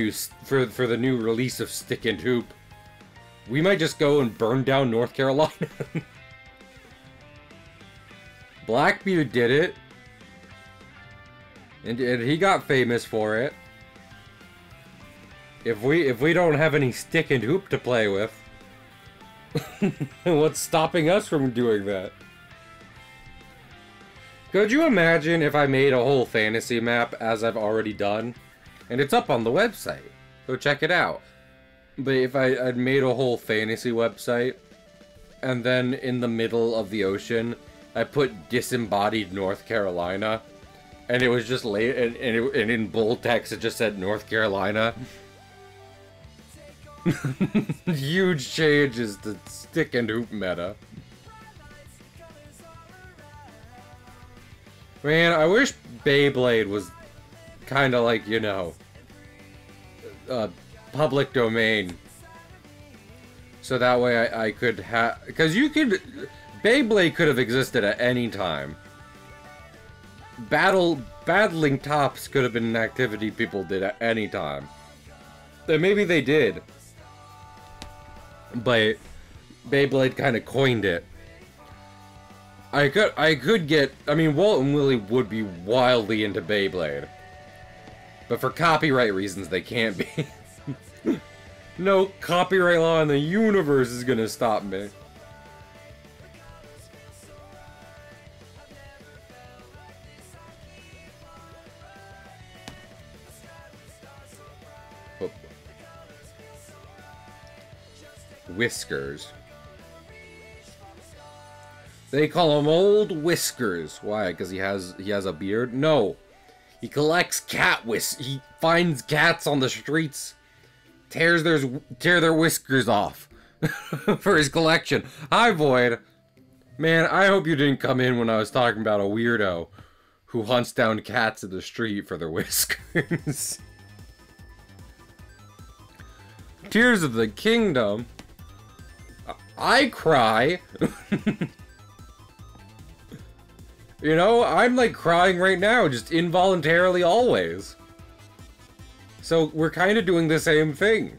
for the new release of stick and hoop, we might just go and burn down North Carolina. Blackbeard did it. And he got famous for it. If we don't have any stick and hoop to play with, what's stopping us from doing that? Could you imagine if I made a whole fantasy map, as I've already done? And it's up on the website. Go check it out. But if I'd made a whole fantasy website, and then in the middle of the ocean, I put disembodied North Carolina, and it was just late, and in bold text it just said North Carolina. Huge changes to stick and hoop meta. Man, I wish Beyblade was kind of like, you know, public domain. So that way I could have... Because you could... Beyblade could have existed at any time. Battling tops could have been an activity people did at any time. And maybe they did. But Beyblade kind of coined it. I could get... I mean, Walt and Willie would be wildly into Beyblade. But for copyright reasons, they can't be. No copyright law in the universe is gonna stop me. Oh. Whiskers. They call him Old Whiskers. Why? Because he has a beard? No. He collects he finds cats on the streets, tear their whiskers off for his collection. Hi, Void. Man, I hope you didn't come in when I was talking about a weirdo who hunts down cats in the street for their whiskers. Tears of the Kingdom. I cry. You know, I'm like crying right now, just involuntarily always. So we're kind of doing the same thing.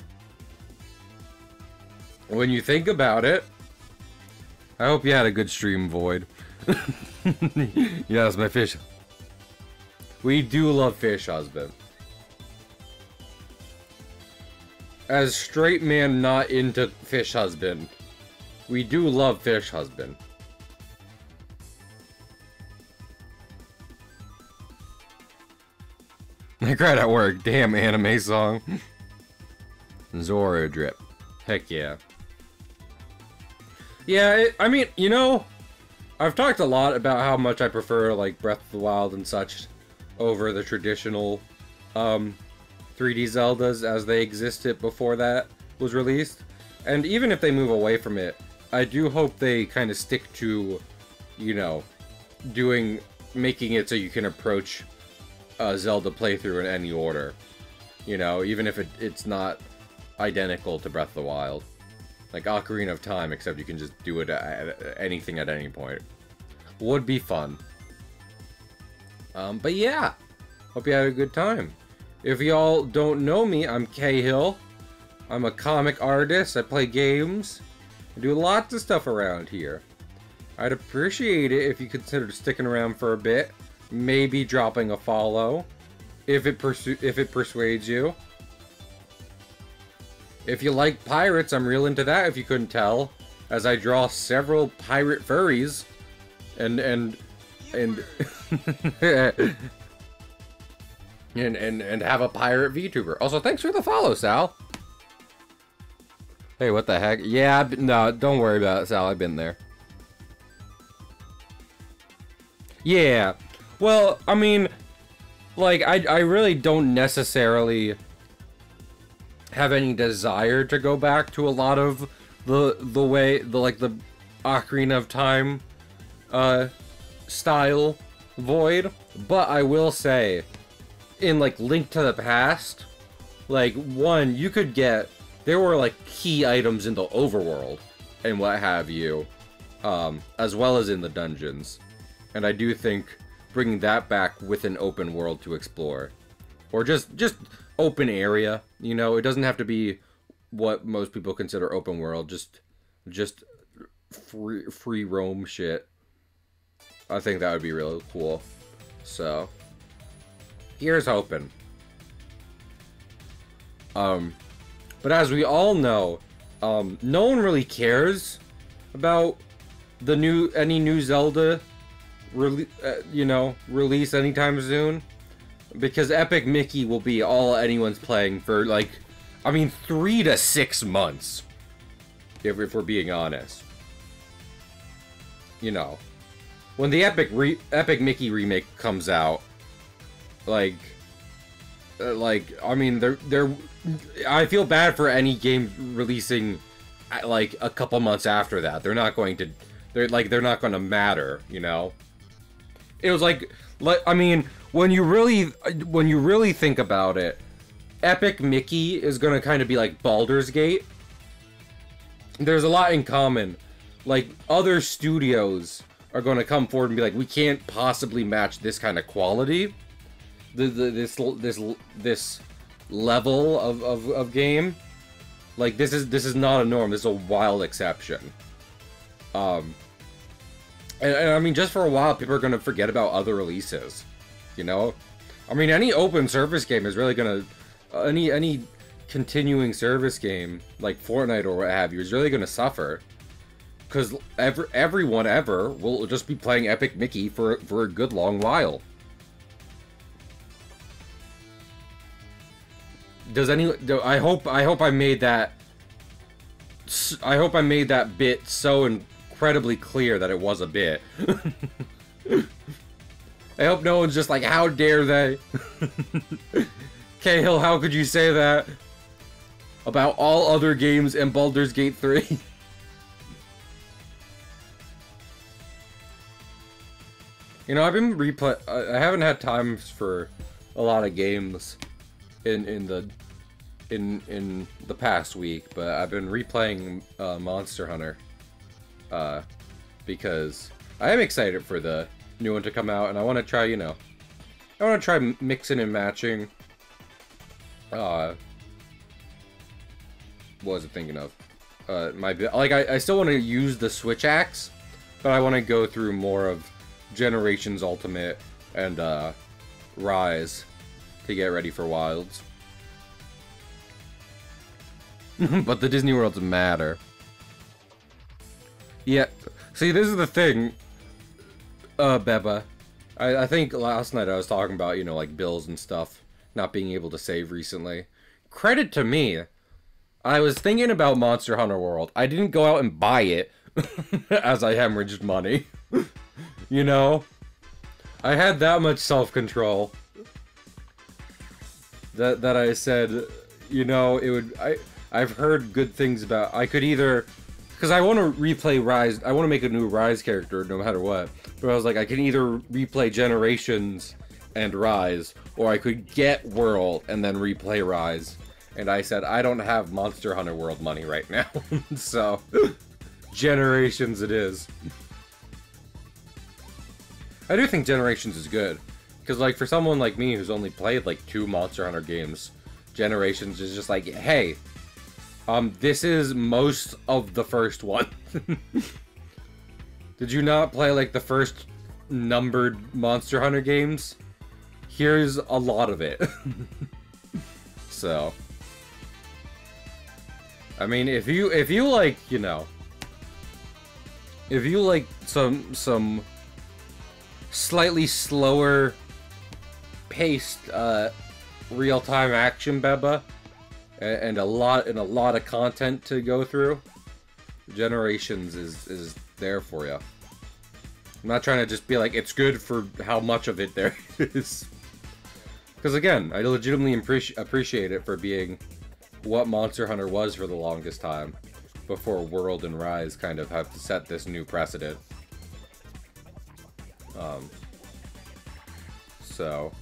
When you think about it. I hope you had a good stream, Void. Yes, my fish. We do love Fish Husband. As straight man not into Fish Husband, we do love Fish Husband. I cried at work. Damn anime song. Zora drip. Heck yeah. Yeah, I mean, you know, I've talked a lot about how much I prefer, like, Breath of the Wild and such over the traditional 3D Zeldas as they existed before that was released. And even if they move away from it, I do hope they kind of stick to, you know, making it so you can approach a Zelda playthrough in any order. You know, even if it's not identical to Breath of the Wild. Like Ocarina of Time, except you can just do it at anything at any point. Would be fun. But yeah, hope you had a good time. If y'all don't know me, I'm Cahill. I'm a comic artist, I play games, I do lots of stuff around here. I'd appreciate it if you considered sticking around for a bit, maybe dropping a follow, if it persuades you. If you like pirates, I'm real into that, if you couldn't tell, as I draw several pirate furries, and have a pirate VTuber. Also, thanks for the follow, Sal. Hey, what the heck? Yeah, no, don't worry about it, Sal. I've been there. Yeah. Well, I mean, like, I really don't necessarily have any desire to go back to a lot of the Ocarina of Time style Void, but I will say, in like Link to the Past, like, one, you could get, there were like key items in the overworld and what have you, as well as in the dungeons, and I do think bringing that back with an open world to explore, or just open area, you know, it doesn't have to be what most people consider open world, just free roam shit. I think that would be really cool. So here's hoping. But as we all know, no one really cares about any new Zelda release anytime soon, because Epic Mickey will be all anyone's playing for, like, I mean, 3 to 6 months, if we're being honest. You know, when the Epic Mickey remake comes out, like, I mean, I feel bad for any game releasing, like, a couple months after that. They're not going to matter, you know? It was like, I mean, when you really think about it, Epic Mickey is gonna kind of be like Baldur's Gate. There's a lot in common. Like, other studios are gonna come forward and be like, we can't possibly match this kind of quality. This level of game. Like, this is not a norm. This is a wild exception. And I mean, just for a while, people are gonna forget about other releases. You know, I mean, any open service game is really gonna, any continuing service game like Fortnite or what have you is really gonna suffer, because everyone ever will just be playing Epic Mickey for a good long while. I hope I made that. I hope I made that bit so incredibly clear that it was a bit. I hope no one's just like, how dare they? Cahill, how could you say that about all other games and Baldur's Gate 3? You know, I've been I haven't had time for a lot of games in the in the past week, but I've been replaying Monster Hunter because I am excited for the new one to come out, and I want to try, you know, I want to try mixing and matching. What was I thinking of? I still want to use the Switch Axe, but I want to go through more of Generations Ultimate and Rise to get ready for Wilds. But the Disney Worlds matter. Yeah, see, this is the thing, Beba. I think last night I was talking about, you know, like bills and stuff, not being able to save recently. Credit to me. I was thinking about Monster Hunter World. I didn't go out and buy it as I hemorrhaged money. You know? I had that much self-control that I said, you know, it would... I've heard good things about... I could either... Because I want to replay Rise... I want to make a new Rise character no matter what. But I was like, I can either replay Generations and Rise, or I could get World and then replay Rise. And I said, I don't have Monster Hunter World money right now. So, Generations it is. I do think Generations is good. Because, like, for someone like me who's only played, like, 2 Monster Hunter games, Generations is just like, hey, this is most of the first one. Did you not play, like, the first numbered Monster Hunter games? Here's a lot of it. So... I mean, if you like, you know, if you like some slightly slower paced real-time action, Beba, and a lot of content to go through, Generations is there for you. I'm not trying to just be like, it's good for how much of it there is. Because again, I legitimately appreciate it for being what Monster Hunter was for the longest time, before World and Rise kind of have to set this new precedent. So,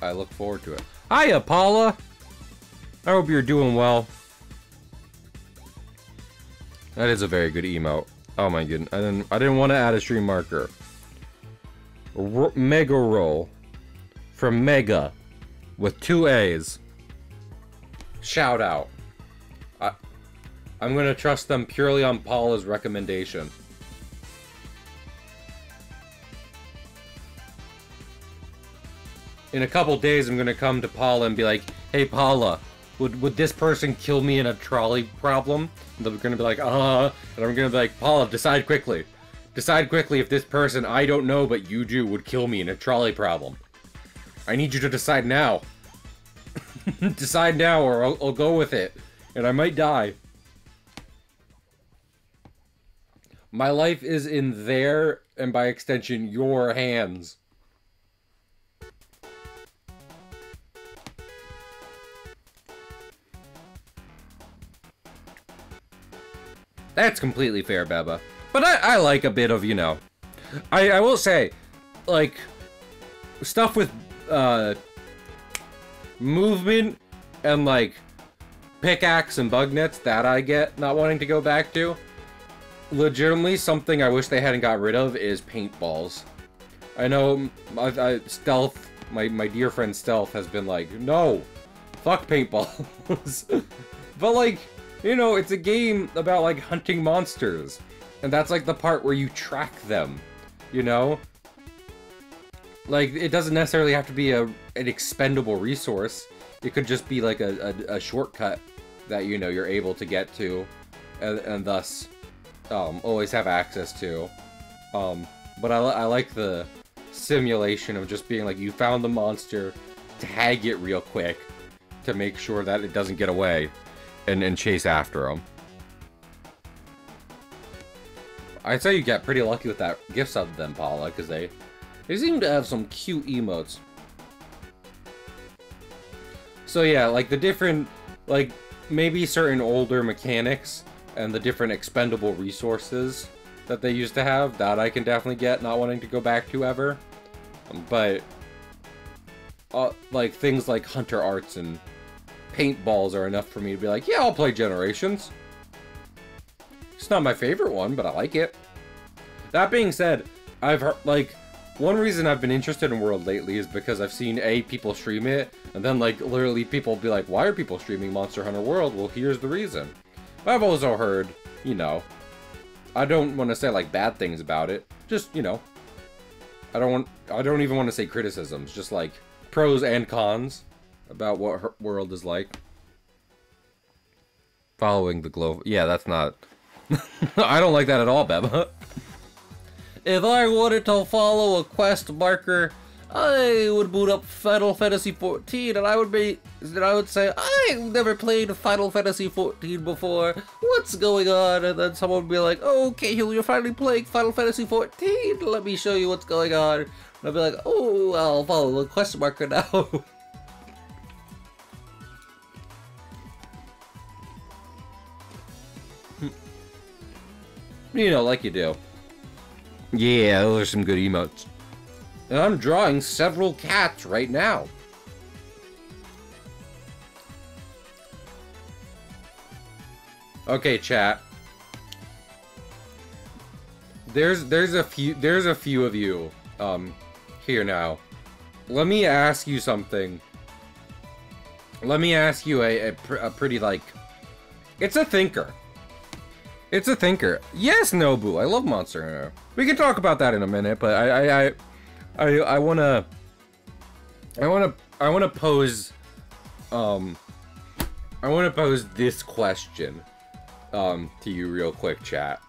I look forward to it. Hiya, Paula! I hope you're doing well. That is a very good emote. Oh my goodness, I didn't want to add a stream marker. Mega Roll from Mega with 2 A's. Shout out. I'm gonna trust them purely on Paula's recommendation. In a couple days, I'm gonna come to Paula and be like, hey Paula, would this person kill me in a trolley problem? And they're gonna be like, and I'm gonna be like, Paula, decide quickly. Decide quickly if this person I don't know but you do would kill me in a trolley problem. I need you to decide now. Decide now or I'll go with it. And I might die. My life is in their, and by extension, your hands. That's completely fair, Beba. But I like a bit of, you know... I will say, like, stuff with, movement and, like, pickaxe and bug nets, that I get not wanting to go back to. Legitimately, something I wish they hadn't got rid of is paintballs. I know, Stealth, my dear friend Stealth has been like, no, fuck paintballs. But, like, you know, it's a game about, like, hunting monsters. And that's, like, the part where you track them, you know? Like, it doesn't necessarily have to be an expendable resource. It could just be, like, a shortcut that, you know, you're able to get to. And thus, always have access to. But I like the simulation of just being like, you found the monster, tag it real quick to make sure that it doesn't get away. And chase after them. I'd say you get pretty lucky with that gift sub then, Paula, because they seem to have some cute emotes. So yeah, like the different, like maybe certain older mechanics and the different expendable resources that they used to have, that I can definitely get, not wanting to go back to ever. But like things like hunter arts and paintballs are enough for me to be like, yeah, I'll play Generations. It's not my favorite one, but I like it. That being said, I've heard, like, one reason I've been interested in World lately is because I've seen, people stream it, and then, like, literally people be like, why are people streaming Monster Hunter World? Well, here's the reason. But I've also heard, you know, I don't want to say, like, bad things about it. Just, you know, I don't even want to say criticisms. Just, like, pros and cons about what her World is like. Following the glow. Yeah, that's not... I don't like that at all, Beba. If I wanted to follow a quest marker, I would boot up Final Fantasy XIV, and I would say, I've never played Final Fantasy XIV before. What's going on? And then someone would be like, oh, Cahill, you're finally playing Final Fantasy XIV. Let me show you what's going on. And I'd be like, oh, I'll follow the quest marker now. You know, like you do. Yeah, those are some good emotes. And I'm drawing several cats right now. Okay, chat. There's a few of you here now. Let me ask you something. Let me ask you a pretty, like, it's a thinker. It's a thinker. Yes, Nobu. I love Monster Hunter. We can talk about that in a minute, but I wanna pose this question to you real quick, chat.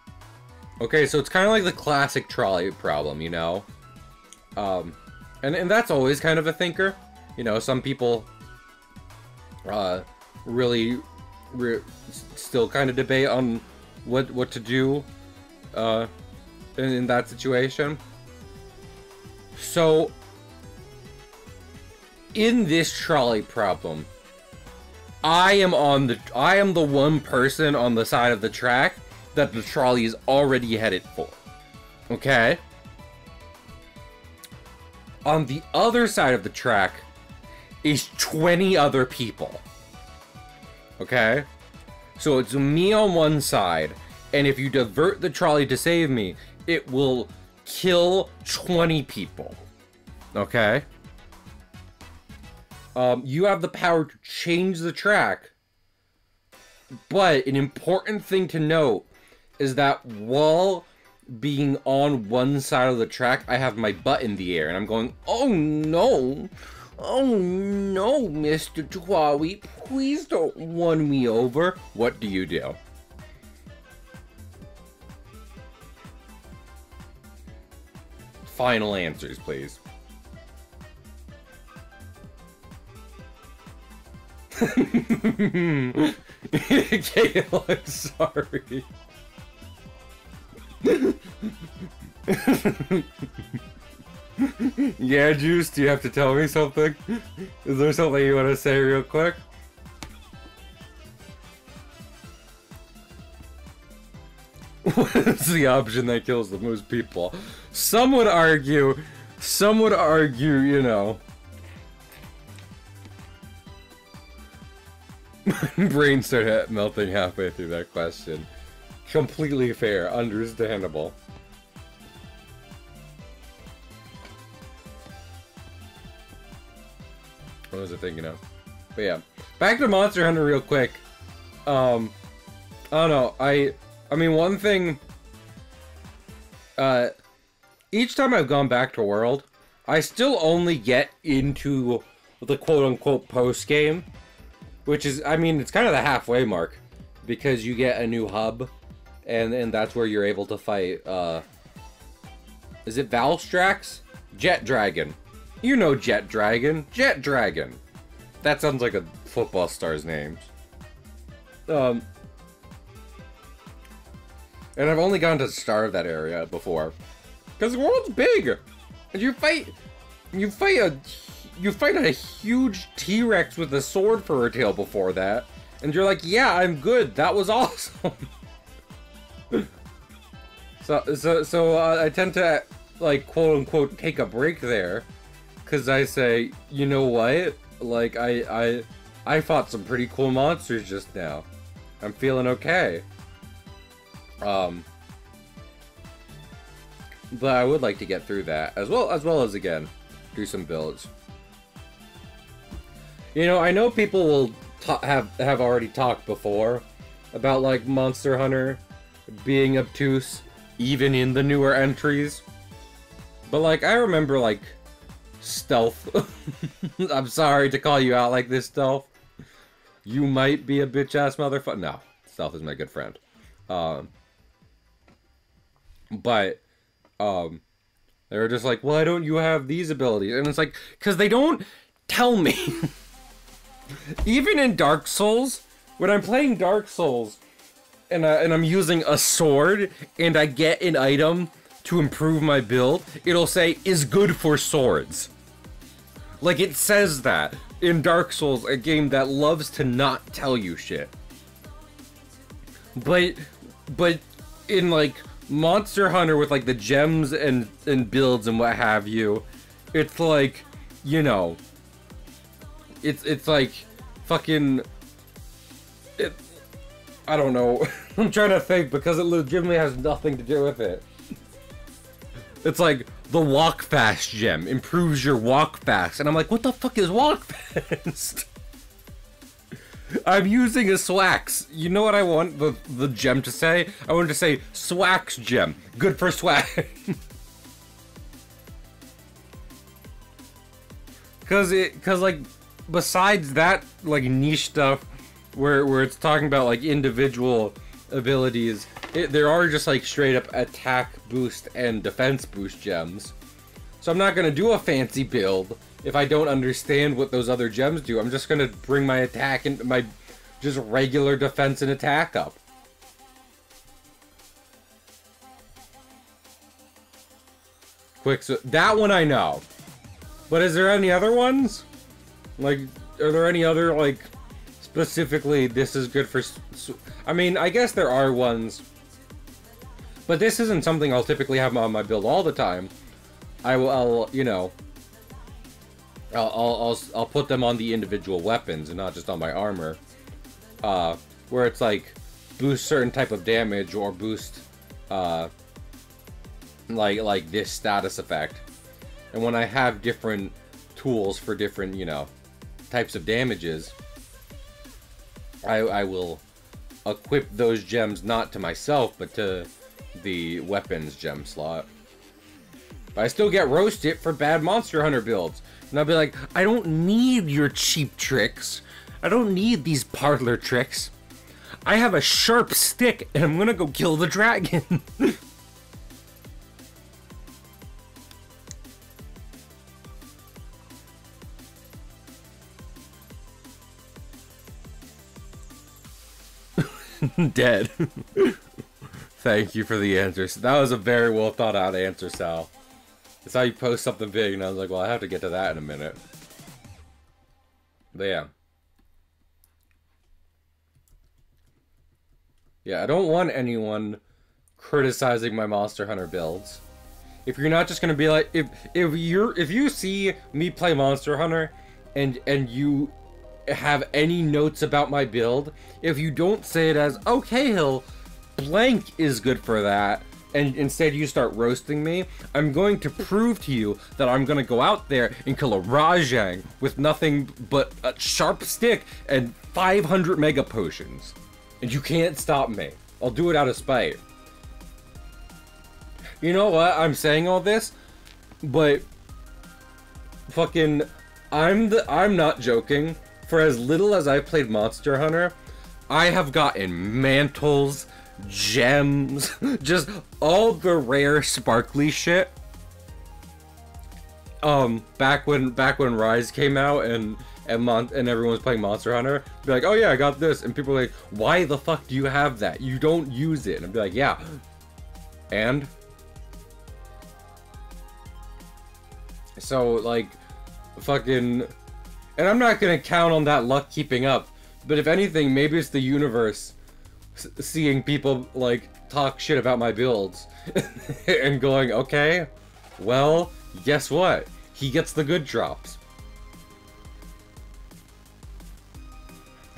Okay, so it's kind of like the classic trolley problem, you know. And that's always kind of a thinker. You know, some people really still kind of debate on what to do in that situation. So in this trolley problem, I am the one person on the side of the track that the trolley is already headed for. Okay? On the other side of the track is 20 other people. Okay? So it's me on one side, and if you divert the trolley to save me, it will kill 20 people. Okay? You have the power to change the track, but an important thing to note is that while being on one side of the track, I have my butt in the air, and I'm going, oh no! Oh no, Mr. Trolley, please don't run me over. What do you do? Final answers, please. Cahill, I'm sorry. Yeah, Juice, do you have to tell me something? Is there something you want to say real quick? What is the option that kills the most people? Some would argue, you know. My brain started melting halfway through that question. Completely fair, understandable. What was I thinking of? But yeah, back to Monster Hunter real quick. I don't know. I mean, one thing. Each time I've gone back to World, I still only get into the quote-unquote post-game, which is, I mean, it's kind of the halfway mark, because you get a new hub, and that's where you're able to fight. Is it Valstrax? Jet Dragon. You know Jet Dragon. Jet Dragon. That sounds like a football star's name. And I've only gone to the start of that area before. Because the world's big! And you fight a huge T-Rex with a sword for a tail before that. And you're like, yeah, I'm good. That was awesome. So I tend to, like, quote-unquote, take a break there. Because I say, you know what? Like, I I fought some pretty cool monsters just now. I'm feeling okay. But I would like to get through that as well as again do some builds. You know, I know people will have already talked before about like Monster Hunter being obtuse even in the newer entries. But like I remember like Stealth. I'm sorry to call you out like this, Stealth. You might be a bitch ass motherfucker. No, Stealth is my good friend. But they were just like, why don't you have these abilities? And it's like, because they don't tell me. Even in Dark Souls, when I'm playing Dark Souls, and I'm using a sword, and I get an item to improve my build, it'll say, is good for swords. Like, it says that in Dark Souls, a game that loves to not tell you shit. But in, like, Monster Hunter with like the gems and builds and what have you, it's like, you know, it's like fucking I don't know. I'm trying to think because it legitimately has nothing to do with it. It's like the walk fast gem improves your walk fast, and I'm like, what the fuck is walk fast? I'm using a Swax. You know what I want the gem to say? I want it to say Swax gem. Good for swag. Cause like besides that like niche stuff where it's talking about like individual abilities, there are just like straight up attack boost and defense boost gems. So I'm not gonna do a fancy build if I don't understand what those other gems do. I'm just gonna bring my attack and my just regular defense and attack up. Quick, so that one I know. But is there any other ones? Like, are there any other, like, specifically this is good for... I mean, I guess there are ones. But this isn't something I'll typically have on my build all the time. I'll you know... I'll put them on the individual weapons and not just on my armor. Where it's like boost certain type of damage or boost like this status effect. And when I have different tools for different, you know, types of damages, I will equip those gems not to myself but to the weapons gem slot. But I still get roasted for bad Monster Hunter builds. And I'll be like, I don't need your cheap tricks. I don't need these parlor tricks. I have a sharp stick and I'm gonna go kill the dragon. Dead. Thank you for the answers. That was a very well thought out answer, Sal. It's how you post something big, and I was like, well, I have to get to that in a minute. But yeah. Yeah, I don't want anyone criticizing my Monster Hunter builds. If you're not just gonna be like, if you see me play Monster Hunter and you have any notes about my build, if you don't say it as, oh, Cahill, blank is good for that, and instead you start roasting me, I'm going to prove to you that I'm going to go out there and kill a Rajang with nothing but a sharp stick and 500 mega potions. And you can't stop me. I'll do it out of spite. You know what? I'm saying all this, but fucking, I'm not joking. For as little as I've played Monster Hunter, I have gotten mantles, gems, just all the rare sparkly shit. Back when Rise came out and everyone was playing Monster Hunter, be like, oh yeah, I got this, and people are like, why the fuck do you have that? You don't use it. And I'd be like, yeah. And so like fucking, and I'm not gonna count on that luck keeping up, but if anything, maybe it's the universe seeing people like talk shit about my builds and going, okay, well, guess what? He gets the good drops.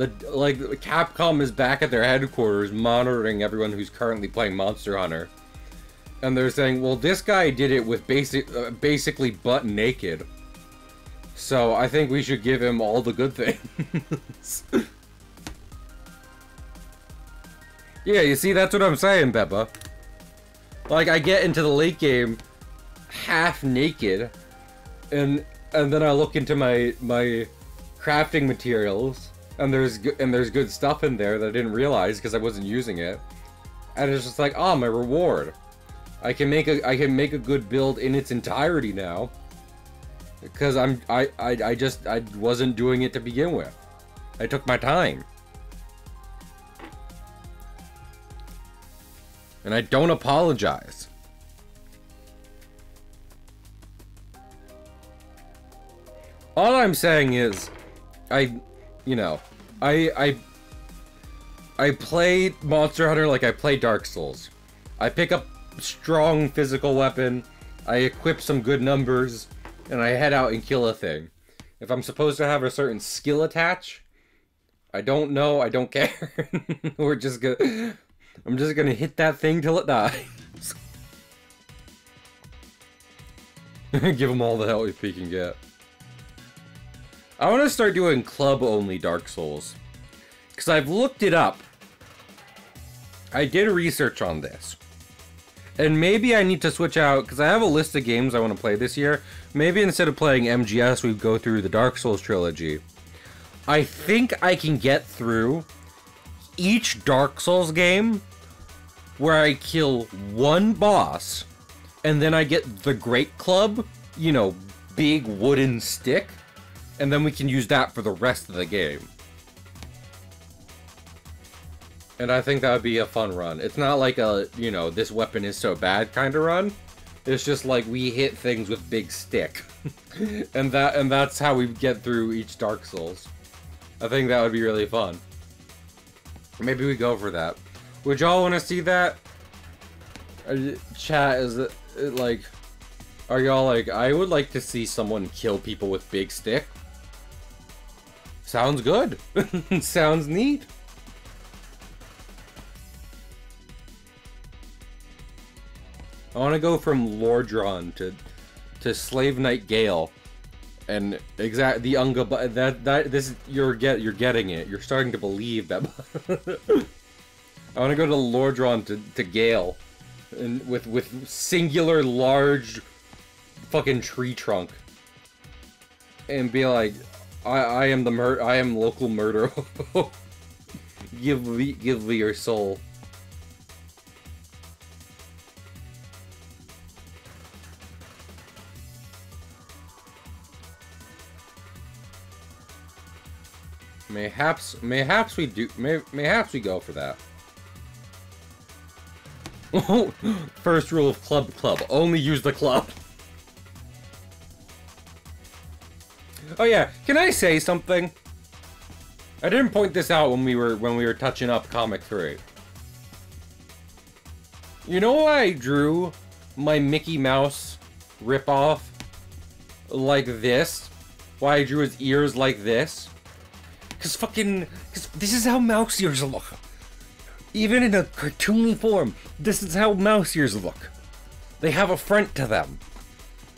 Like, Capcom is back at their headquarters monitoring everyone who's currently playing Monster Hunter. And they're saying, well, this guy did it with basically butt naked. So I think we should give him all the good things. Yeah, you see, that's what I'm saying, Peppa. Like, I get into the late game half naked, and then I look into my crafting materials, and there's good stuff in there that I didn't realize because I wasn't using it, and it's just like, oh, my reward. I can make a good build in its entirety now, because I wasn't doing it to begin with. I took my time. And I don't apologize. All I'm saying is, I play Monster Hunter like I play Dark Souls. I pick up strong physical weapon, I equip some good numbers, and I head out and kill a thing. If I'm supposed to have a certain skill attach, I don't know, I don't care. I'm just gonna hit that thing till it dies. Give him all the help he can get. I want to start doing club-only Dark Souls. Because I've looked it up. I did research on this. And maybe I need to switch out, because I have a list of games I want to play this year. Maybe instead of playing MGS, we go through the Dark Souls trilogy. I think I can get through each Dark Souls game where I kill one boss, and then I get the Great Club, you know, big wooden stick, and then we can use that for the rest of the game. And I think that would be a fun run. It's not like a, you know, this weapon is so bad kind of run. It's just like we hit things with big stick. and that's how we get through each Dark Souls. I think that would be really fun. Maybe we go for that. Would y'all want to see that? Chat, is it like... Are y'all like, I would like to see someone kill people with big stick? Sounds good. Sounds neat. I want to go from Lordron to Slave Knight Gale. And the Unga, this you're getting it. You're starting to believe that. I want to go to Lordron to Gale, and with singular large fucking tree trunk, and be like, I am local murder. give me your soul. Mayhaps we do. Mayhaps we go for that. First rule of club: only use the club. Oh yeah, can I say something? I didn't point this out when we were touching up Comic 3. You know why I drew my Mickey Mouse ripoff like this? Why I drew his ears like this? Cause this is how mouse ears look. Even in a cartoony form, this is how mouse ears look. They have a front to them.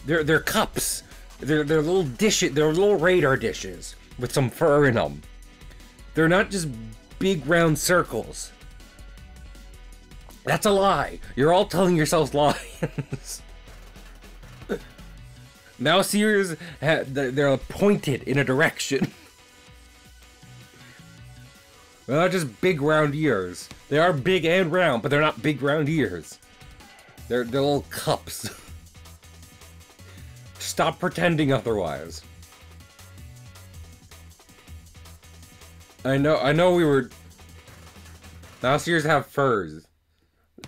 They're cups. They're little dishes. They're little radar dishes with some fur in them. They're not just big round circles. That's a lie. You're all telling yourselves lies. Mouse ears, they're pointed in a direction. They're not just big round ears. They are big and round, but they're not big round ears. They're little cups. Stop pretending otherwise. I know we were... Mouse ears have furs.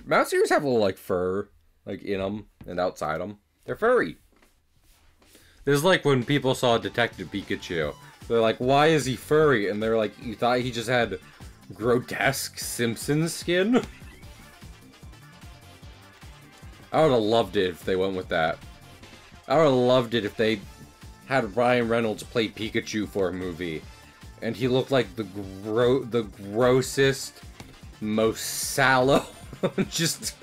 Mouse ears have a little, like, fur, like, in them and outside them. They're furry. This is like when people saw Detective Pikachu. They're like, why is he furry? And they're like, you thought he just had grotesque Simpsons skin? I would have loved it if they went with that. I would have loved it if they had Ryan Reynolds play Pikachu for a movie. And he looked like the grossest, most sallow, just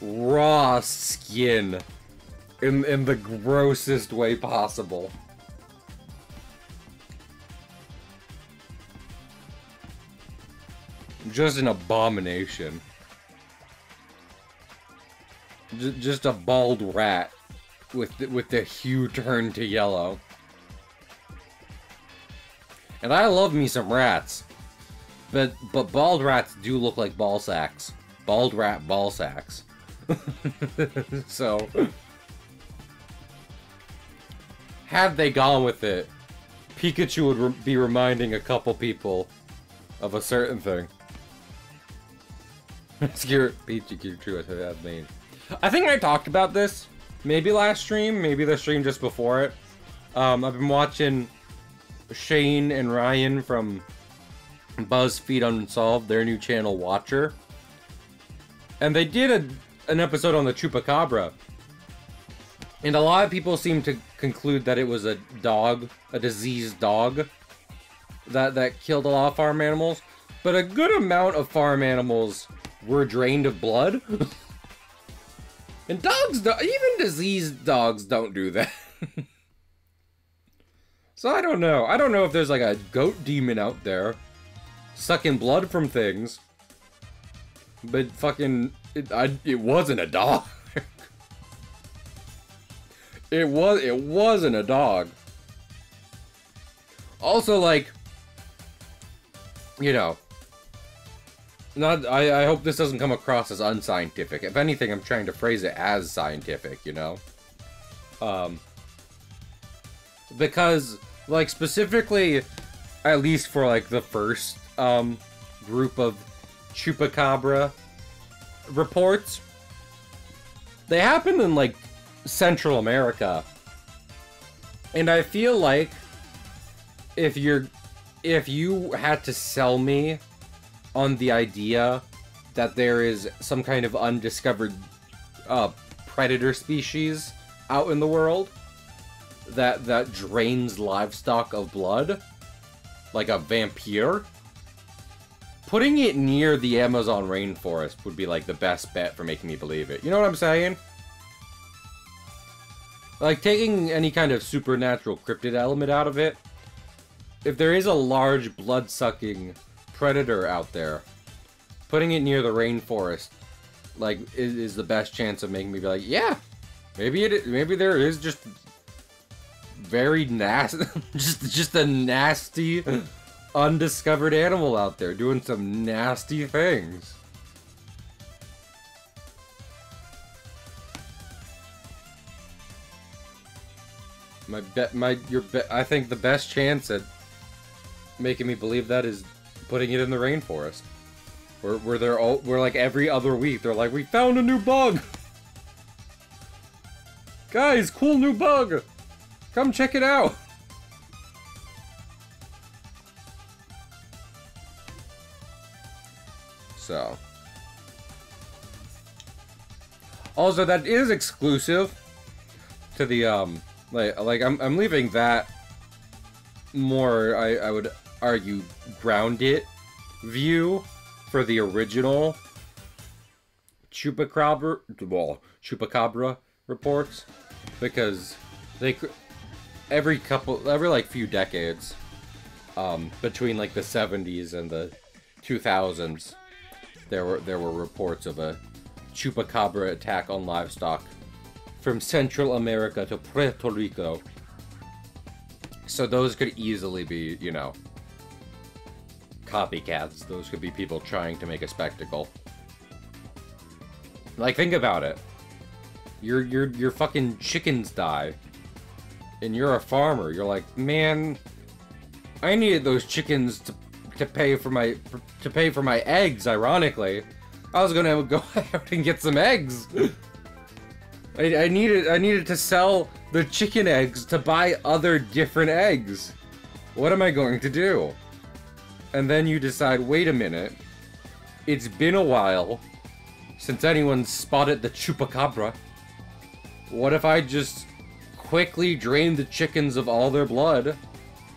raw skin in the grossest way possible. Just an abomination. Just a bald rat with the hue turned to yellow. And I love me some rats, but bald rats do look like ball sacks. Bald rat ball sacks. So, had they gone with it, Pikachu would be reminding a couple people of a certain thing. Pikachu, that's what that means. I think I talked about this, maybe last stream, maybe the stream just before it. I've been watching Shane and Ryan from BuzzFeed Unsolved, their new channel, Watcher. And they did an episode on the Chupacabra. And a lot of people seem to conclude that it was a dog, a diseased dog, that killed a lot of farm animals. But a good amount of farm animals were drained of blood. And dogs, even diseased dogs don't do that. So I don't know. I don't know if there's like a goat demon out there sucking blood from things. But fucking, it wasn't a dog. It wasn't a dog. Also, like, you know, I hope this doesn't come across as unscientific. If anything, I'm trying to phrase it as scientific, you know? Because, like, specifically, at least for, like, the first, group of Chupacabra reports, they happened in, like, Central America. And I feel like if you had to sell me on the idea that there is some kind of undiscovered predator species out in the world that drains livestock of blood, like a vampire, putting it near the Amazon rainforest would be like the best bet for making me believe it. You know what I'm saying? Like, taking any kind of supernatural cryptid element out of it, if there is a large blood-sucking predator out there, putting it near the rainforest, like, is the best chance of making me be like, yeah, maybe there is just very nasty, just a nasty, undiscovered animal out there doing some nasty things. I think the best chance at making me believe that is putting it in the rainforest, where like every other week they're like, we found a new bug, guys, cool new bug, come check it out. So, also that is exclusive to the like I'm leaving that more, I would argue, grounded view for the original Chupacabra reports, because they every like few decades, between like the 70s and the 2000s, there were reports of a Chupacabra attack on livestock from Central America to Puerto Rico. So those could easily be, you know, copycats. Those could be people trying to make a spectacle. Like, think about it. Your fucking chickens die, and you're a farmer. You're like, man, I needed those chickens to pay for my eggs. Ironically, I was gonna go out and get some eggs. I needed to sell the chicken eggs to buy other different eggs. What am I going to do? And then you decide, wait a minute, it's been a while since anyone spotted the Chupacabra. What if I just quickly drain the chickens of all their blood,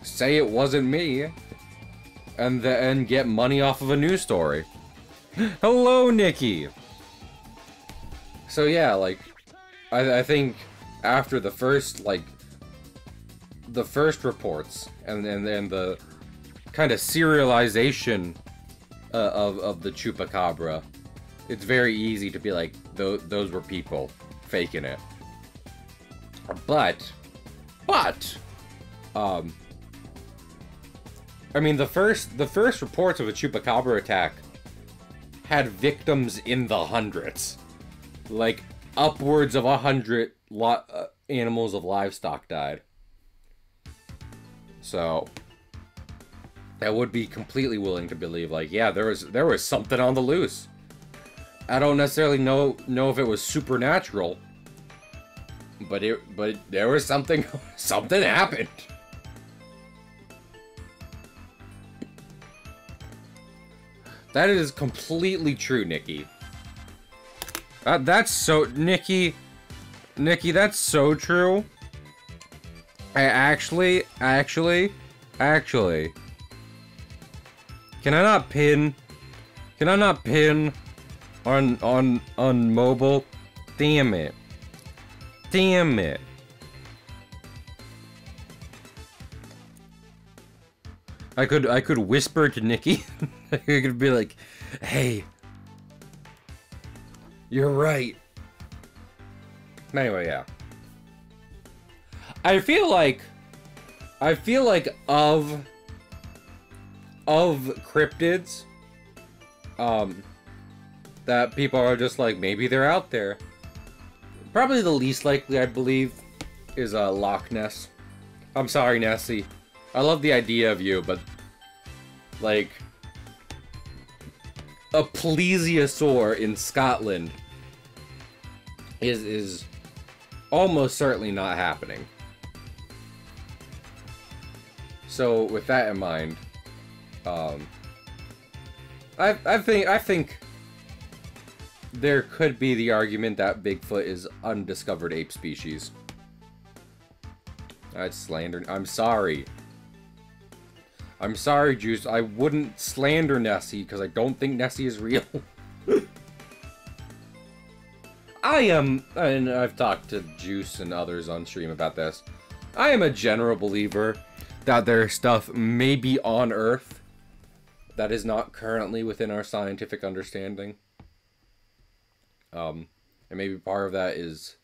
say it wasn't me, and then get money off of a news story. Hello, Nikki! So yeah, like, I think after the first, like, the first reports, and the kind of serialization of the Chupacabra, it's very easy to be like, those were people faking it. But, I mean, the first reports of a Chupacabra attack had victims in the hundreds. Like, upwards of 100 animals of livestock died. So, I would be completely willing to believe, like, yeah, there was something on the loose. I don't necessarily know if it was supernatural, but there was something happened. That is completely true, Nikki. That's so... Nikki, that's so true. Actually... Can I not pin on mobile? Damn it. Damn it. I could whisper to Nikki. I could be like, hey, you're right. Anyway, yeah. I feel like of cryptids, that people are just like, maybe they're out there. Probably the least likely, I believe, is Loch Ness. I'm sorry, Nessie. I love the idea of you, but like a plesiosaur in Scotland is almost certainly not happening. So with that in mind, I think there could be the argument that Bigfoot is undiscovered ape species. That's slander. I'm sorry. I'm sorry, Juice. I wouldn't slander Nessie because I don't think Nessie is real. I am, and I've talked to Juice and others on stream about this, I am a general believer that there's stuff maybe on Earth that is not currently within our scientific understanding. And maybe part of that is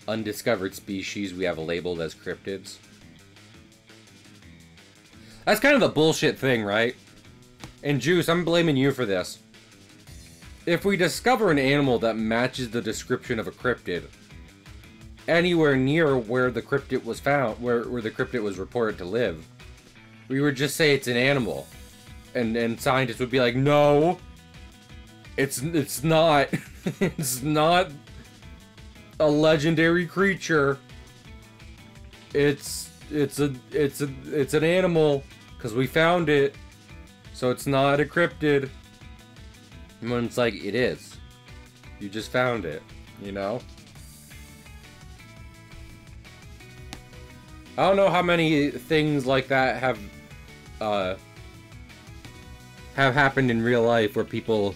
undiscovered species we have labeled as cryptids. That's kind of the bullshit thing, right? And Juice, I'm blaming you for this. If we discover an animal that matches the description of a cryptid anywhere near where the cryptid was found, where the cryptid was reported to live, we would just say it's an animal. And scientists would be like, no, it's not. It's not a legendary creature. It's an animal because we found it, so it's not a cryptid. And when it's like, it is. You just found it, you know? I don't know how many things like that have happened in real life where people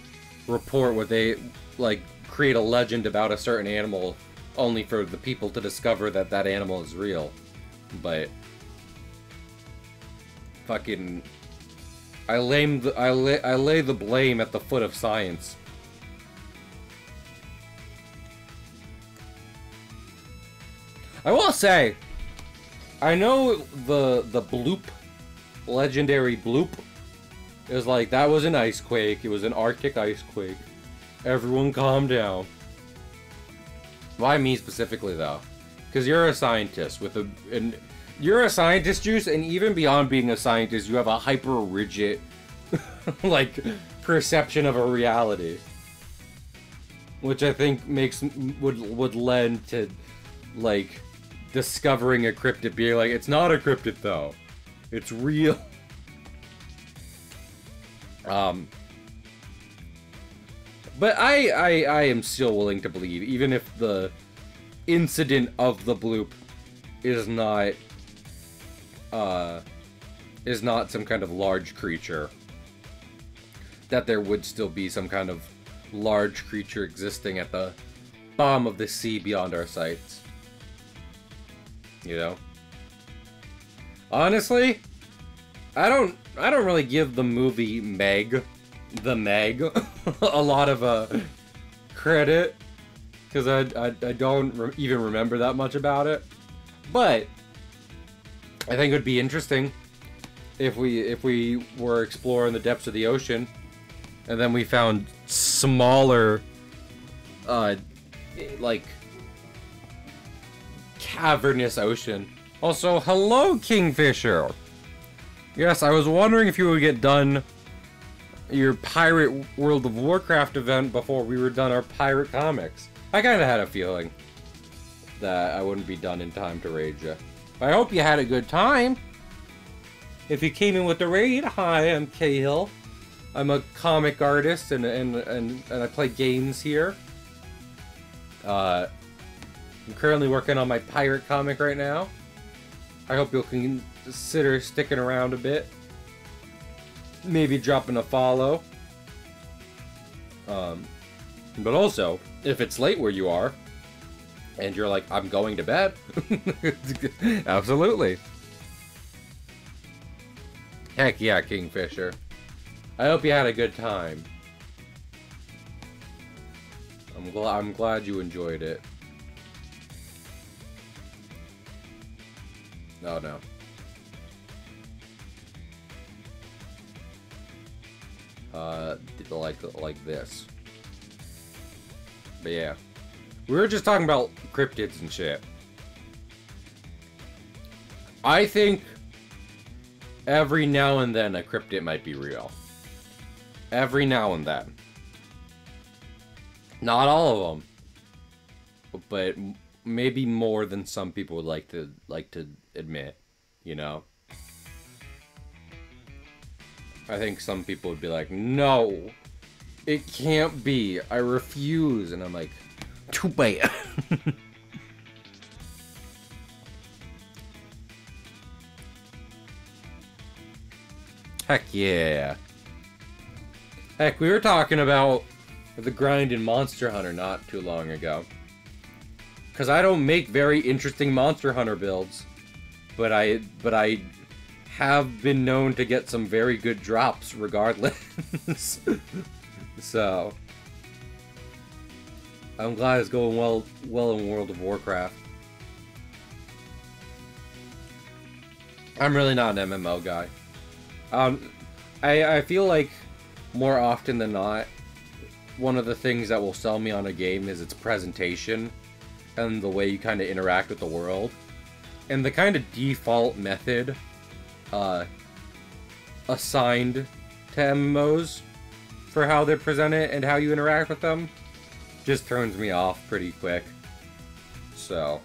report what they, like, create a legend about a certain animal only for the people to discover that that animal is real. But fucking, I lay the blame at the foot of science. I will say, I know the bloop, legendary bloop, is like, that was an ice quake. It was an Arctic ice quake. Everyone calm down. Why me specifically, though? Because you're a scientist with you're a scientist, Juice, and even beyond being a scientist, you have a hyper-rigid, like, perception of a reality. Which I think would lend to, like, discovering a cryptid, being like, it's not a cryptid, though. It's real. But I am still willing to believe, even if the incident of the bloop is not some kind of large creature, that there would still be some kind of large creature existing at the bottom of the sea beyond our sights. You know? Honestly, I don't really give the movie Meg, a lot of credit, because I don't even remember that much about it. But I think it would be interesting if we were exploring the depths of the ocean, and then we found smaller, like, cavernous ocean. Also, hello, Kingfisher! Yes, I was wondering if you would get done your Pirate World of Warcraft event before we were done our pirate comics. I kinda had a feeling that I wouldn't be done in time to raid you. I hope you had a good time. If you came in with the raid, hi, I'm Cahill. I'm a comic artist and I play games here. I'm currently working on my pirate comic right now. I hope you'll consider sticking around a bit. Maybe dropping a follow. But also, if it's late where you are, and you're like, I'm going to bed. Absolutely. Heck yeah, Kingfisher. I hope you had a good time. I'm glad you enjoyed it. No, no. Like this. But yeah. We were just talking about cryptids and shit. I think every now and then a cryptid might be real. Every now and then. Not all of them. But maybe more than some people would like to admit, you know? I think some people would be like, no, it can't be. I refuse. And I'm like, too bad. Heck yeah. Heck, we were talking about the grind in Monster Hunter not too long ago. Because I don't make very interesting Monster Hunter builds. But I have been known to get some very good drops regardless. So I'm glad it's going well in World of Warcraft. I'm really not an MMO guy. I feel like more often than not, one of the things that will sell me on a game is its presentation and the way you kind of interact with the world. And the kind of default method assigned to MMOs for how they're presented and how you interact with them just turns me off pretty quick. So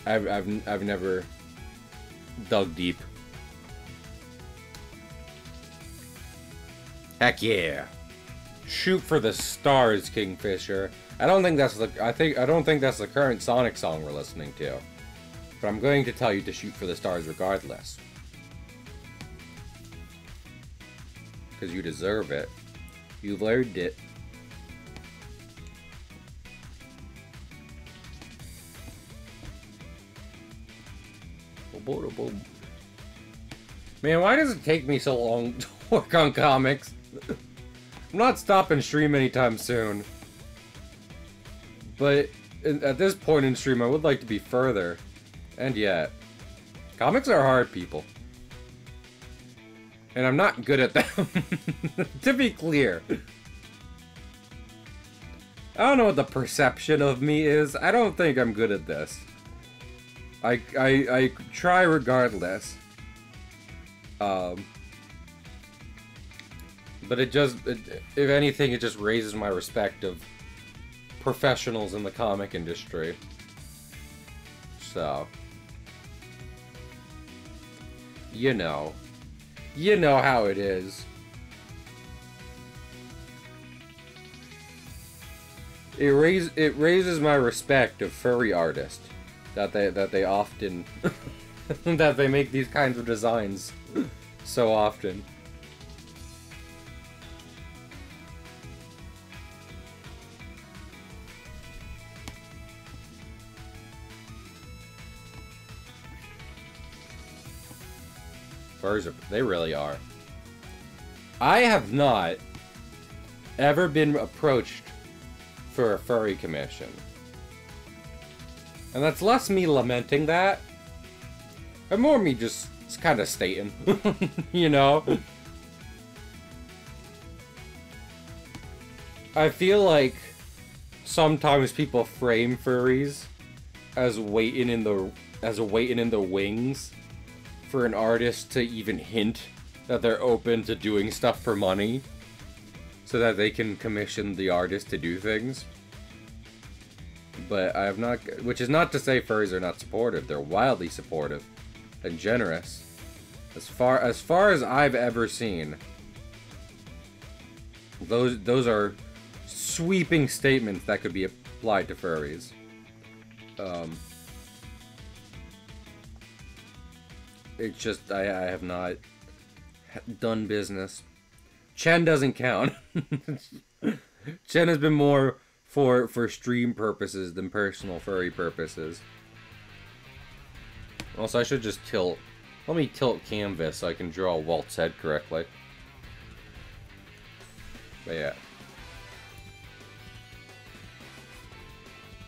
I've never dug deep. Heck yeah. Shoot for the stars, Kingfisher. I don't think that's the current Sonic song we're listening to. But I'm going to tell you to shoot for the stars regardless. Because you deserve it. You learned it. Man, why does it take me so long to work on comics? I'm not stopping stream anytime soon. But at this point in stream, I would like to be further. And yet, comics are hard, people. And I'm not good at them. To be clear. I don't know what the perception of me is. I don't think I'm good at this. I try regardless. But if anything, it just raises my respect of professionals in the comic industry. So, you know how it is. it raises my respect of furry artists that they often that they make these kinds of designs so often. Furs are, they really are. I have not ever been approached for a furry commission. And that's less me lamenting that, and more me just kind of stating, you know? I feel like sometimes people frame furries as waiting in the wings for an artist to even hint that they're open to doing stuff for money, so that they can commission the artist to do things. But I have not, which is not to say furries are not supportive. They're wildly supportive and generous. As far as I've ever seen, those are sweeping statements that could be applied to furries. It's just I have not done business. Chen doesn't count. Chen has been more for stream purposes than personal furry purposes. Also, I should just tilt. Let me tilt canvas so I can draw Walt's head correctly. But yeah.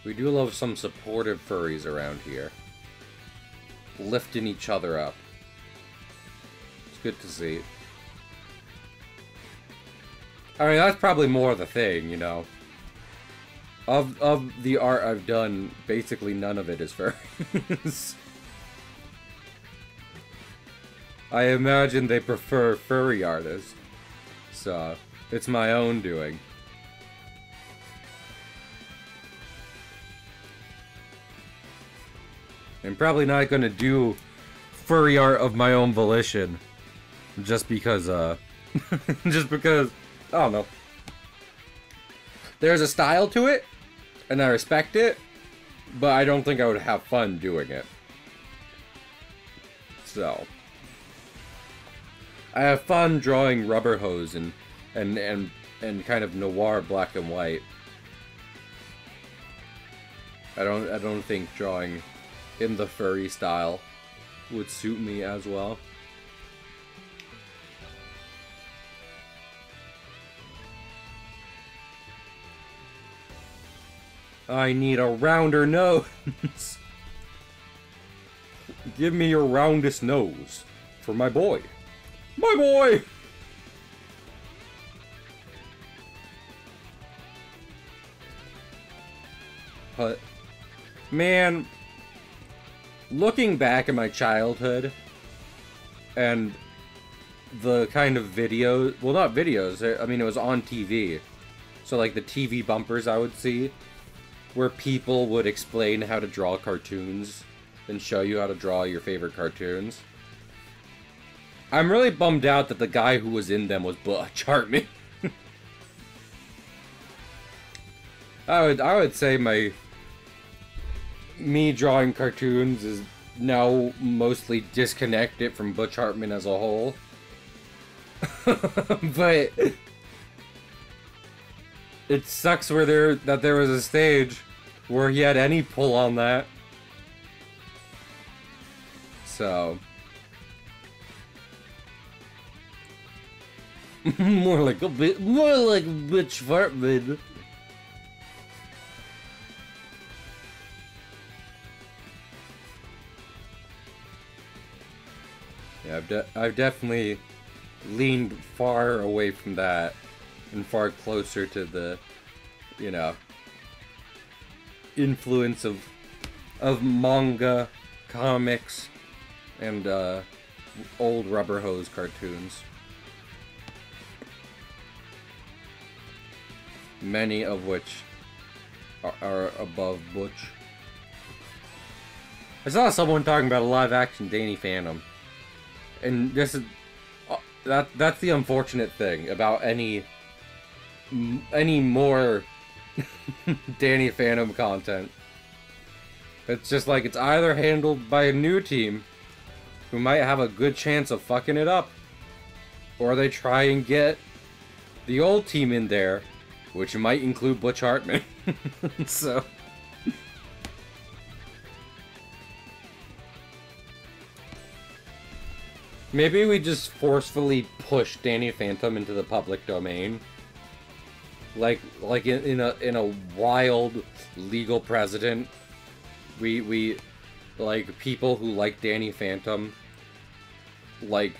We do love some supportive furries around here. Lifting each other up. It's good to see. I mean, that's probably more the thing, you know. Of the art I've done, basically none of it is furries. I imagine they prefer furry artists. So, it's my own doing. I'm probably not gonna do furry art of my own volition. Just because, just because, I don't know. There's a style to it, and I respect it, but I don't think I would have fun doing it. So, I have fun drawing rubber hose and kind of noir black and white. I don't think drawing in the furry style would suit me as well. I need a rounder nose. Give me your roundest nose for my boy. My boy! But, man, looking back at my childhood and the kind of videos, well, not videos, I mean, it was on TV. So, like, the TV bumpers I would see, where people would explain how to draw cartoons and show you how to draw your favorite cartoons. I'm really bummed out that the guy who was in them was Butch Hartman. I would say me drawing cartoons is now mostly disconnected from Butch Hartman as a whole. But it sucks that there was a stage where he had any pull on that. So more like Butch Hartman. Yeah, I've definitely leaned far away from that and far closer to the, you know, influence of manga, comics, and old rubber hose cartoons. Many of which are above Butch. I saw someone talking about a live-action Danny Phantom. And this is that's the unfortunate thing about any more Danny Phantom content. It's just like it's either handled by a new team who might have a good chance of fucking it up, or they try and get the old team in there, which might include Butch Hartman. So maybe we just forcefully push Danny Phantom into the public domain. Like in a wild legal precedent, we like people who like Danny Phantom, like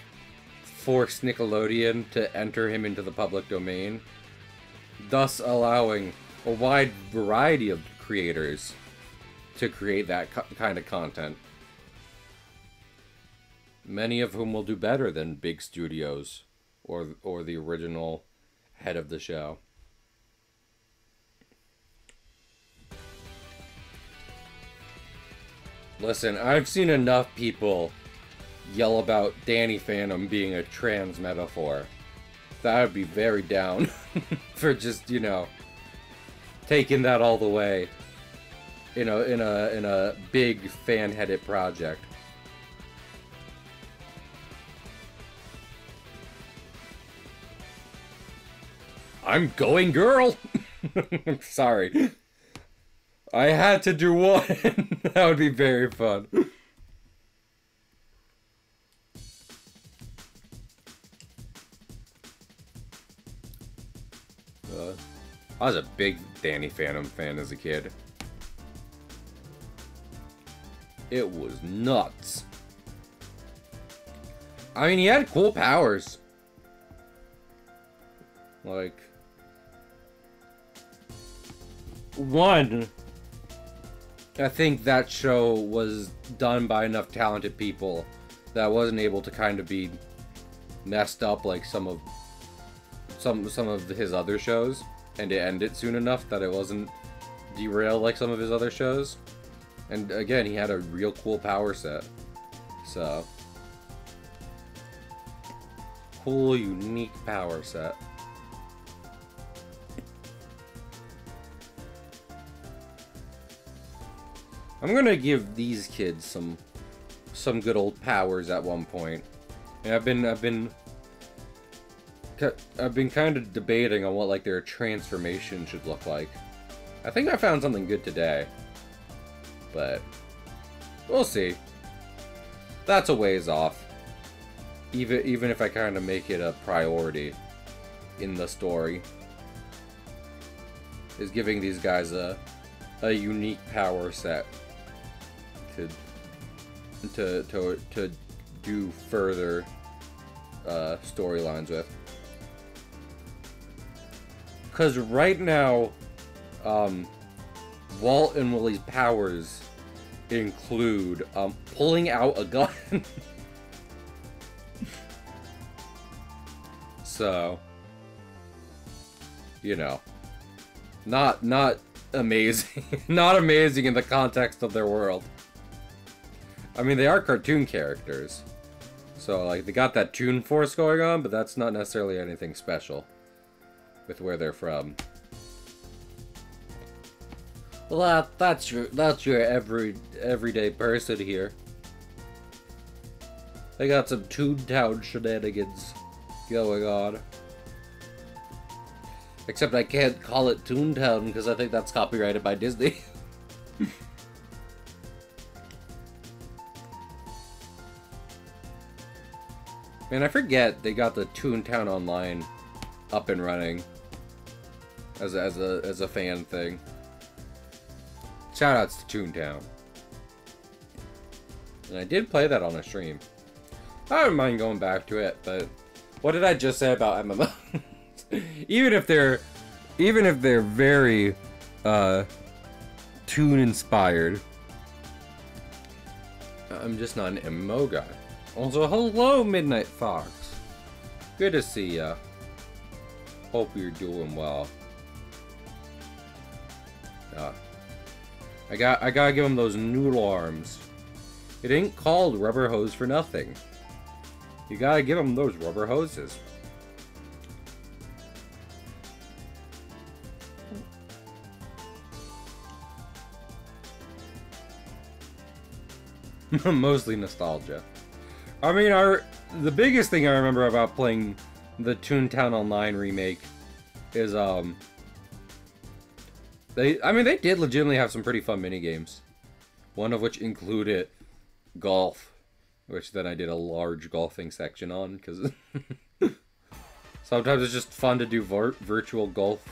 force Nickelodeon to enter him into the public domain, thus allowing a wide variety of creators to create that kind of content. Many of whom will do better than big studios or the original head of the show. Listen, I've seen enough people yell about Danny Phantom being a trans metaphor that I'd be very down for just, you know, taking that all the way in a big fan-headed project. I'm going girl! Sorry. I had to do one. That would be very fun. I was a big Danny Phantom fan as a kid. It was nuts. I mean, he had cool powers. Like, one, I think that show was done by enough talented people that wasn't able to kind of be messed up like some of his other shows, and to end it soon enough that it wasn't derailed like some of his other shows. And again, he had a real cool power set. So, cool, unique power set. I'm gonna give these kids some good old powers at one point. And I've been kind of debating on what like their transformation should look like. I think I found something good today, but we'll see. That's a ways off. Even if I kind of make it a priority in the story, is giving these guys a unique power set to do further storylines with. Because right now, Walt and Willie's powers include pulling out a gun. So, you know, not amazing. Not amazing in the context of their world. I mean, they are cartoon characters, so like they got that Toon Force going on, but that's not necessarily anything special with where they're from. Well, that's your everyday person here. They got some Toontown shenanigans going on. Except I can't call it Toontown because I think that's copyrighted by Disney. Man, I forget they got the Toontown Online up and running as a fan thing. Shoutouts to Toontown. And I did play that on a stream. I don't mind going back to it, but what did I just say about MMOs? even if they're very Toon inspired, I'm just not an MMO guy. Also, hello, Midnight Fox. Good to see ya. Hope you're doing well. I gotta give him those noodle arms. It ain't called rubber hose for nothing. You gotta give him those rubber hoses. Mostly nostalgia. I mean, the biggest thing I remember about playing the Toontown Online remake is they did legitimately have some pretty fun minigames. One of which included golf, which then I did a large golfing section on because sometimes it's just fun to do virtual golf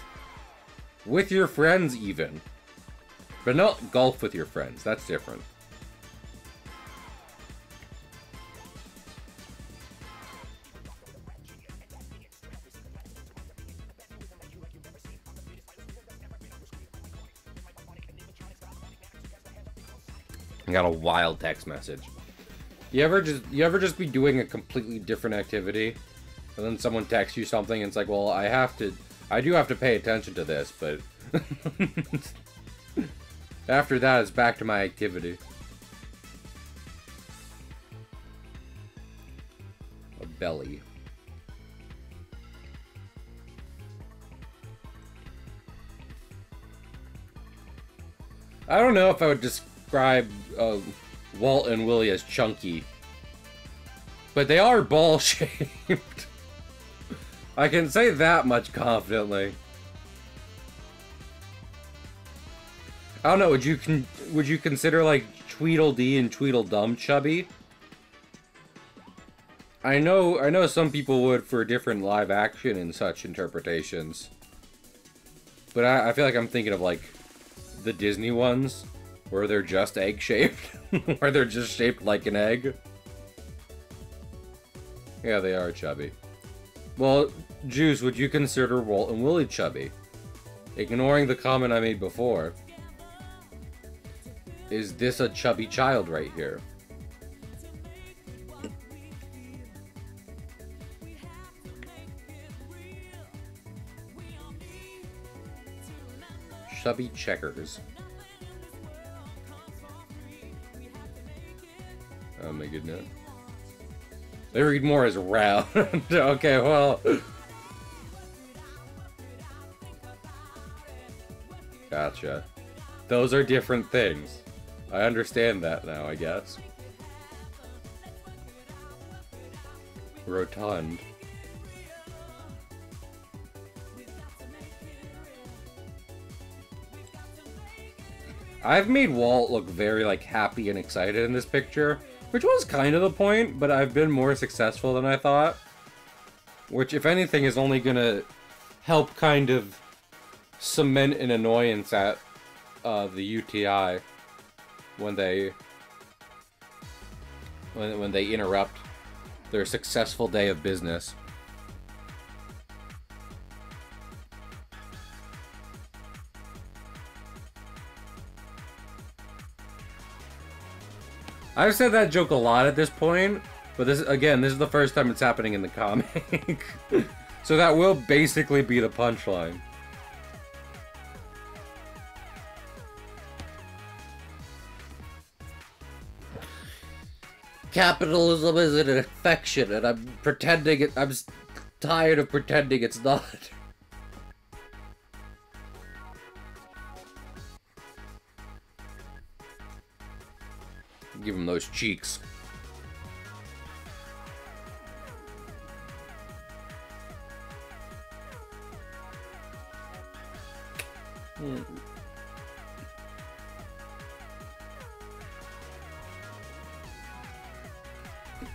with your friends even. But not golf with your friends, that's different. I got a wild text message. You ever just be doing a completely different activity, and then someone texts you something, and it's like, well, I do have to pay attention to this, but after that, it's back to my activity. A belly. I don't know if I would describe Walt and Willie as chunky, but they are ball-shaped. I can say that much confidently. I don't know. Would you consider like Tweedledee and Tweedledum chubby? I know some people would for different live action and such interpretations, but I feel like I'm thinking of like the Disney ones where they're just egg-shaped, where they're just shaped like an egg. Yeah, they are chubby. Well, Juice, would you consider Walt and Willie chubby? Ignoring the comment I made before. Is this a chubby child right here? Chubby checkers. Oh my goodness. They read more as round. Okay, well. Gotcha. Those are different things. I understand that now, I guess. Rotund. I've made Walt look very, like, happy and excited in this picture, which was kind of the point, but I've been more successful than I thought. Which, if anything, is only gonna help kind of cement an annoyance at the UTI when they interrupt their successful day of business. I've said that joke a lot at this point, but this is the first time it's happening in the comic. So that will basically be the punchline. Capitalism is an infection, and I'm tired of pretending it's not. Give him those cheeks.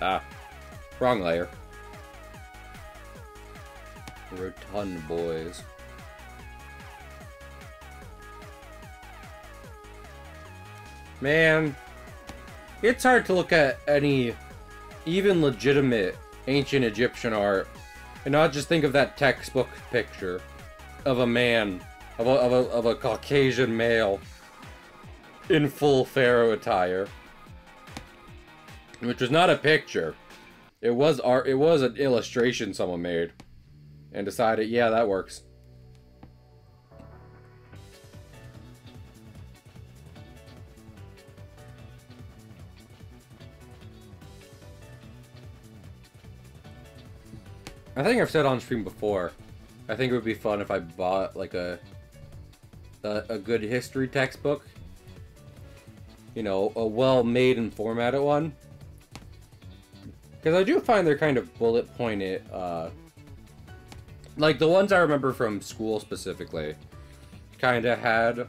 Ah, wrong layer. Rotund boys. Man, it's hard to look at any even legitimate ancient Egyptian art and not just think of that textbook picture of a man, of a Caucasian male in full pharaoh attire. Which was not a picture. It was art. It was an illustration someone made and decided, yeah, that works. I think I've said on stream before, I think it would be fun if I bought like a good history textbook you know, a well-made and formatted one. Because I do find they're kind of bullet pointed, like the ones I remember from school specifically, kind of had,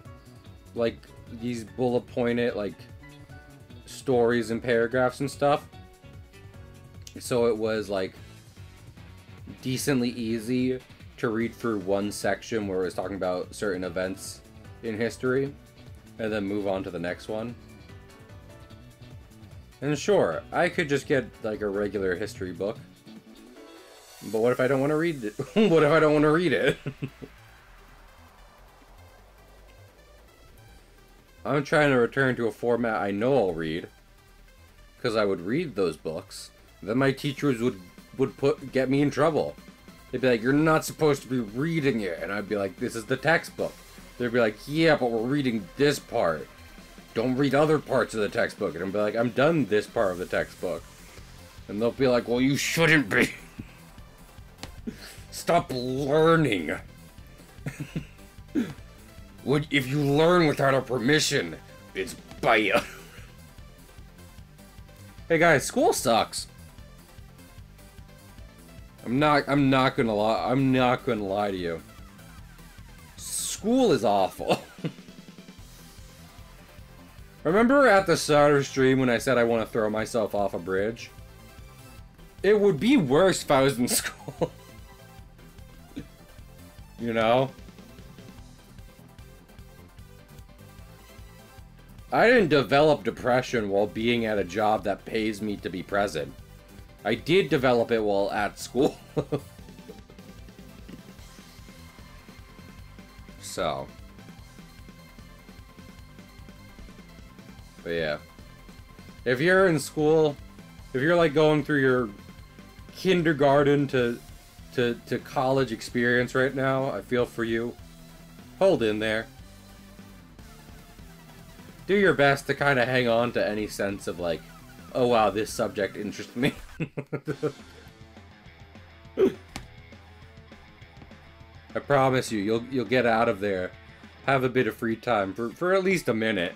like, these bullet pointed, like, stories and paragraphs and stuff. So it was, like, decently easy to read through one section where it was talking about certain events in history, and then move on to the next one. And sure, I could just get, like, a regular history book. But what if I don't want to read it? What if I don't want to read it? I'm trying to return to a format I know I'll read. Because I would read those books. Then my teachers would get me in trouble. They'd be like, you're not supposed to be reading it. And I'd be like, this is the textbook. They'd be like, yeah, but we're reading this part. Don't read other parts of the textbook. And I'd be like, I'm done this part of the textbook. And they'll be like, well, you shouldn't be. Stop learning. If you learn without our permission, it's bad. Hey guys, school sucks. I'm not gonna lie to you. School is awful. Remember at the start of stream when I said I want to throw myself off a bridge? It would be worse if I was in school. You know? I didn't develop depression while being at a job that pays me to be present. I did develop it while at school. So. But yeah. If you're in school, if you're like going through your kindergarten to college experience right now, I feel for you. Hold in there. Do your best to kind of hang on to any sense of like, oh wow, this subject interests me. I promise you, you'll get out of there, have a bit of free time for at least a minute,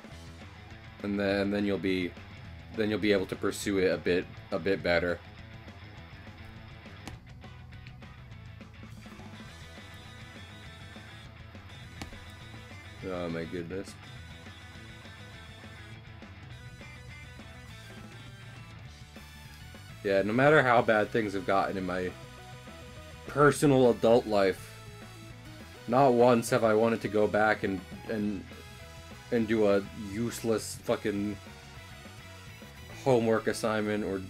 and then you'll be able to pursue it a bit better. Oh my goodness. Yeah, no matter how bad things have gotten in my personal adult life, not once have I wanted to go back and do a useless fucking homework assignment or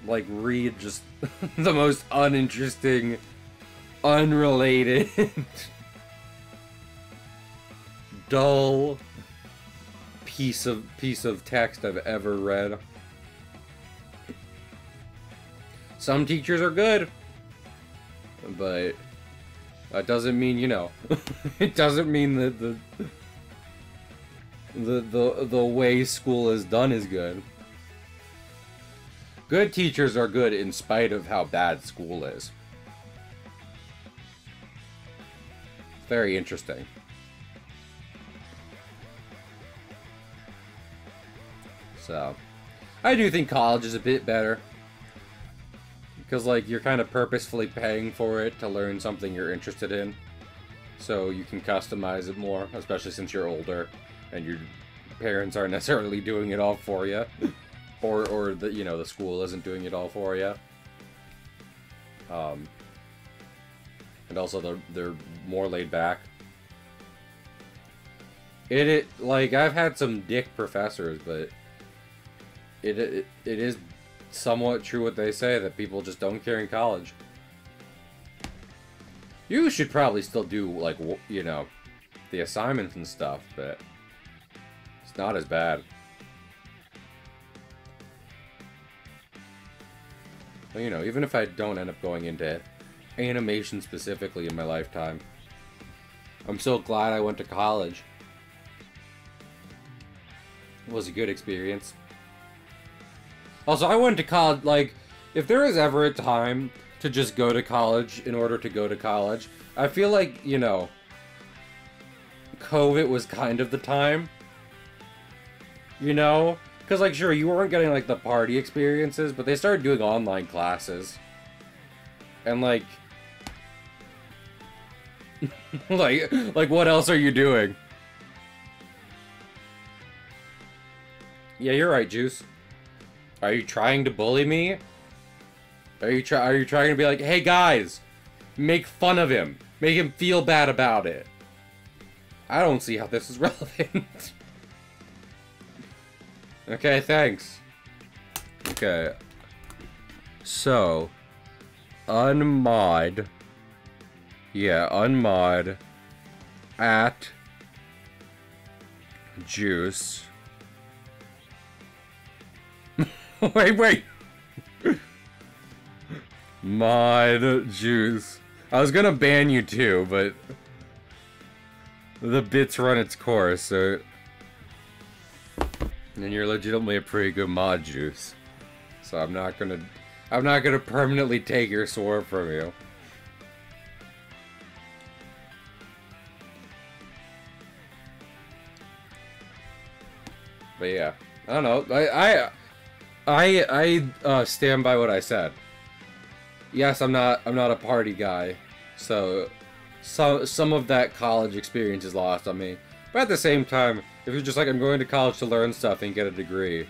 like read just the most uninteresting, unrelated, dull piece of text I've ever read. Some teachers are good, but that doesn't mean, you know, it doesn't mean that the way school is done is good. Good teachers are good in spite of how bad school is. Very interesting. So, I do think college is a bit better. Because, like, you're kind of purposefully paying for it to learn something you're interested in. So you can customize it more, especially since you're older and your parents aren't necessarily doing it all for you. Or the, you know, the school isn't doing it all for you. And also they're more laid back. Like, I've had some dick professors, but it is somewhat true what they say, that people just don't care in college. You should probably still do, like, you know, the assignments and stuff, but it's not as bad. But, you know, even if I don't end up going into animation specifically in my lifetime, I'm so glad I went to college. It was a good experience. Also, I went to college, like, if there is ever a time to just go to college in order to go to college, I feel like, you know, COVID was kind of the time. You know? Because, like, sure, you weren't getting, like, the party experiences, but they started doing online classes. And, like... like, what else are you doing? Yeah, you're right, Juice. Are you trying to bully me? Are you trying to be like, hey, guys, make fun of him. Make him feel bad about it. I don't see how this is relevant. Okay, thanks. Okay. So, unmod. Yeah, unmod at juice. wait. Mod juice. I was gonna ban you too, but the bit's run its course, so... And you're legitimately a pretty good mod, Juice. So I'm not gonna permanently take your sword from you. But yeah, I don't know. I stand by what I said. Yes, I'm not a party guy, so some of that college experience is lost on me. But at the same time, if you're just like, I'm going to college to learn stuff and get a degree,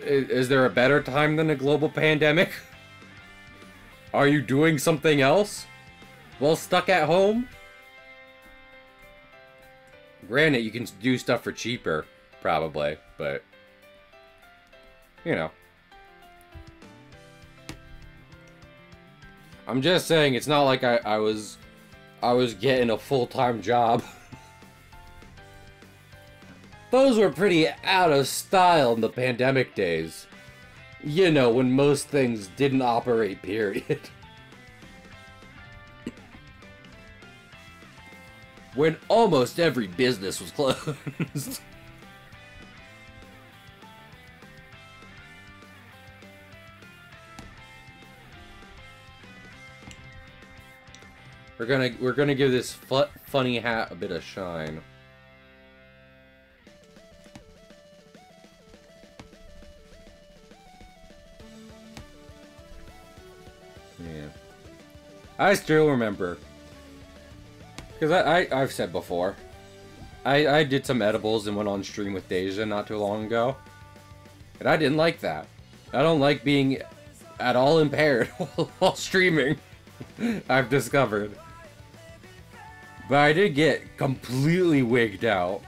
is there a better time than a global pandemic? Are you doing something else while stuck at home? Granted, you can do stuff for cheaper, probably, but you know. I'm just saying, it's not like I was getting a full-time job. Those were pretty out of style in the pandemic days. You know, when most things didn't operate, period. When almost every business was closed. We're gonna give this funny hat a bit of shine. Yeah, I still remember, because I've said before, I did some edibles and went on stream with Deja not too long ago, and I didn't like that. I don't like being at all impaired while streaming. I've discovered. But I did get completely wigged out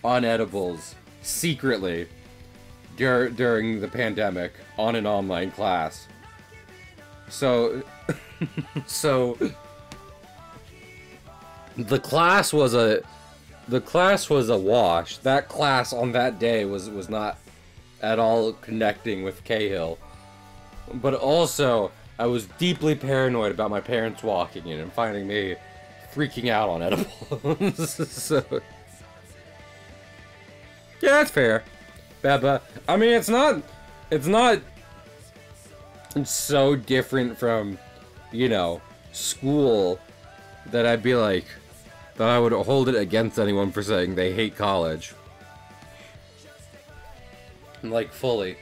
on edibles, secretly, during the pandemic, on an online class. So, the class was a wash. That class on that day was not at all connecting with Cahill. But also, I was deeply paranoid about my parents walking in and finding me freaking out on edibles. So, yeah, that's fair. But I mean, it's not so different from, you know, school that I'd be like, that I would hold it against anyone for saying they hate college. Like, fully.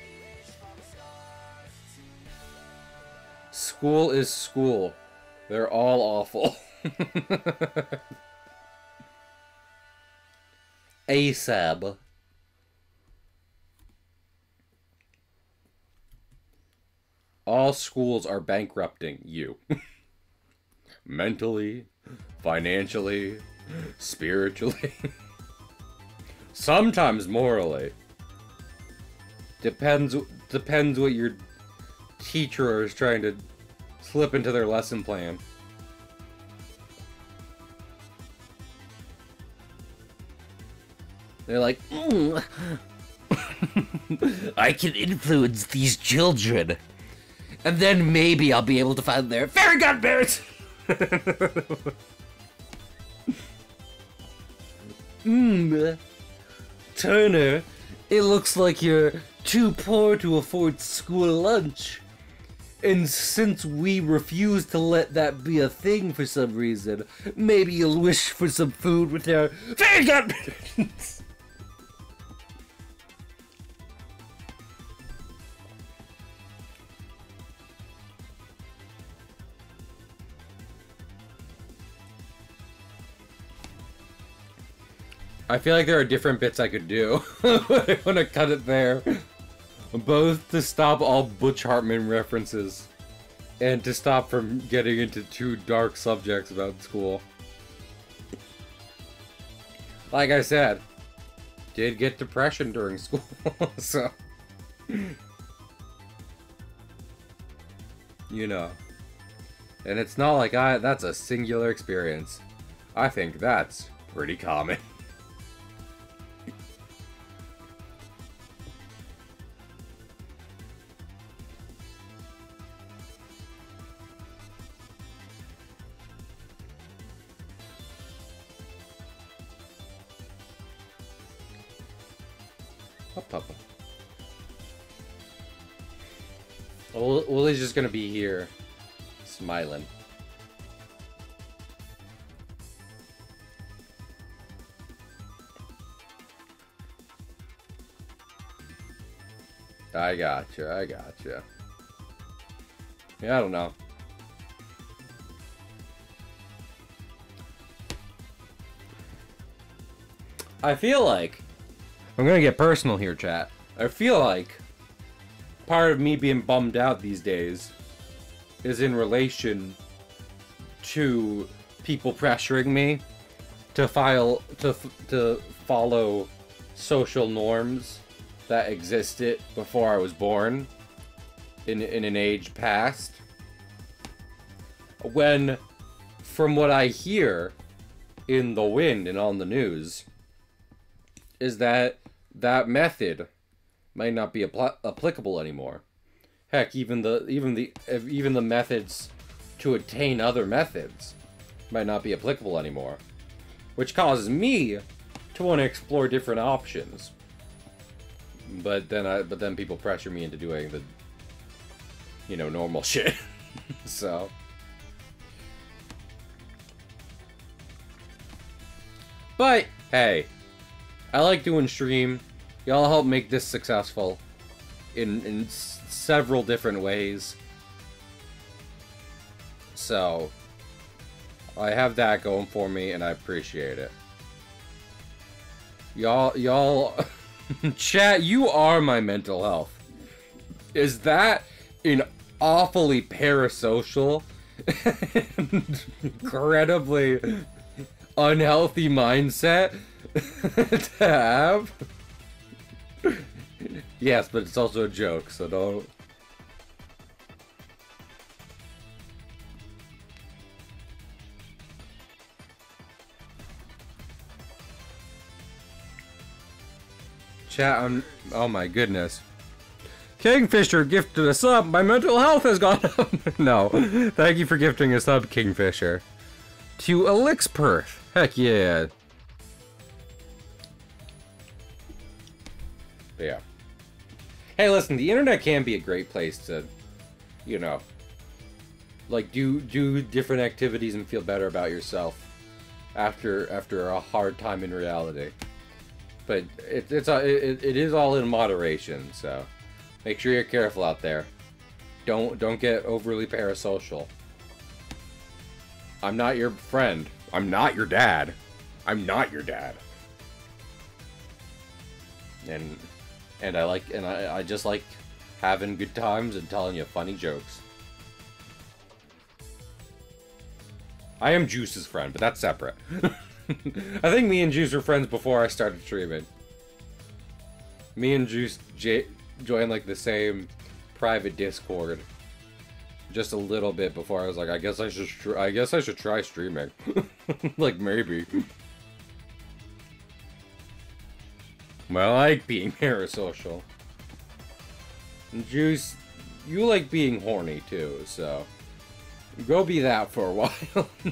School is school. They're all awful. ASAB. All schools are bankrupting you. Mentally, financially, spiritually. Sometimes morally. Depends what your teacher is trying to slip into their lesson plan. They're like, I can influence these children, and then maybe I'll be able to find their fairy godparents. Turner, it looks like you're too poor to afford school lunch. And since we refuse to let that be a thing for some reason, maybe you'll wish for some food with our fairy godparents. I feel like there are different bits I could do. I want to cut it there. Both to stop all Butch Hartman references and to stop from getting into too dark subjects about school. Like I said, did get depression during school, so... You know. And it's not like that's a singular experience. I think that's pretty common. Papa. Willie's just gonna be here, smiling. I gotcha. Yeah, I don't know. I feel like... I'm gonna get personal here, chat. I feel like part of me being bummed out these days is in relation to people pressuring me to follow social norms that existed before I was born in an age past. When, from what I hear in the wind and on the news, is that that method might not be applicable anymore. Heck, even the methods to attain other methods might not be applicable anymore, which causes me to want to explore different options. But then people pressure me into doing the, you know, normal shit. So. But hey, I like doing stream. Y'all help make this successful in several different ways. So, I have that going for me, and I appreciate it. Y'all, chat, you are my mental health. Is that an awfully parasocial, incredibly unhealthy mindset to have? Yes, but it's also a joke, so don't... Chat, oh my goodness. Kingfisher gifted a sub. My mental health has gone up. No, thank you for gifting a sub, Kingfisher. To Elixperth. Heck yeah. But yeah. Hey, listen, the internet can be a great place to, you know, like do different activities and feel better about yourself after a hard time in reality. But it is all in moderation, so make sure you're careful out there. Don't get overly parasocial. I'm not your friend. I'm not your dad. I'm not your dad. And I just like having good times and telling you funny jokes. I am Juice's friend, but that's separate. I think me and Juice were friends before I started streaming. Me and Juice joined like the same private Discord just a little bit before I was like, I guess I should try streaming. Like maybe. Well, I like being parasocial. And Juice, you like being horny too, so go be that for a while.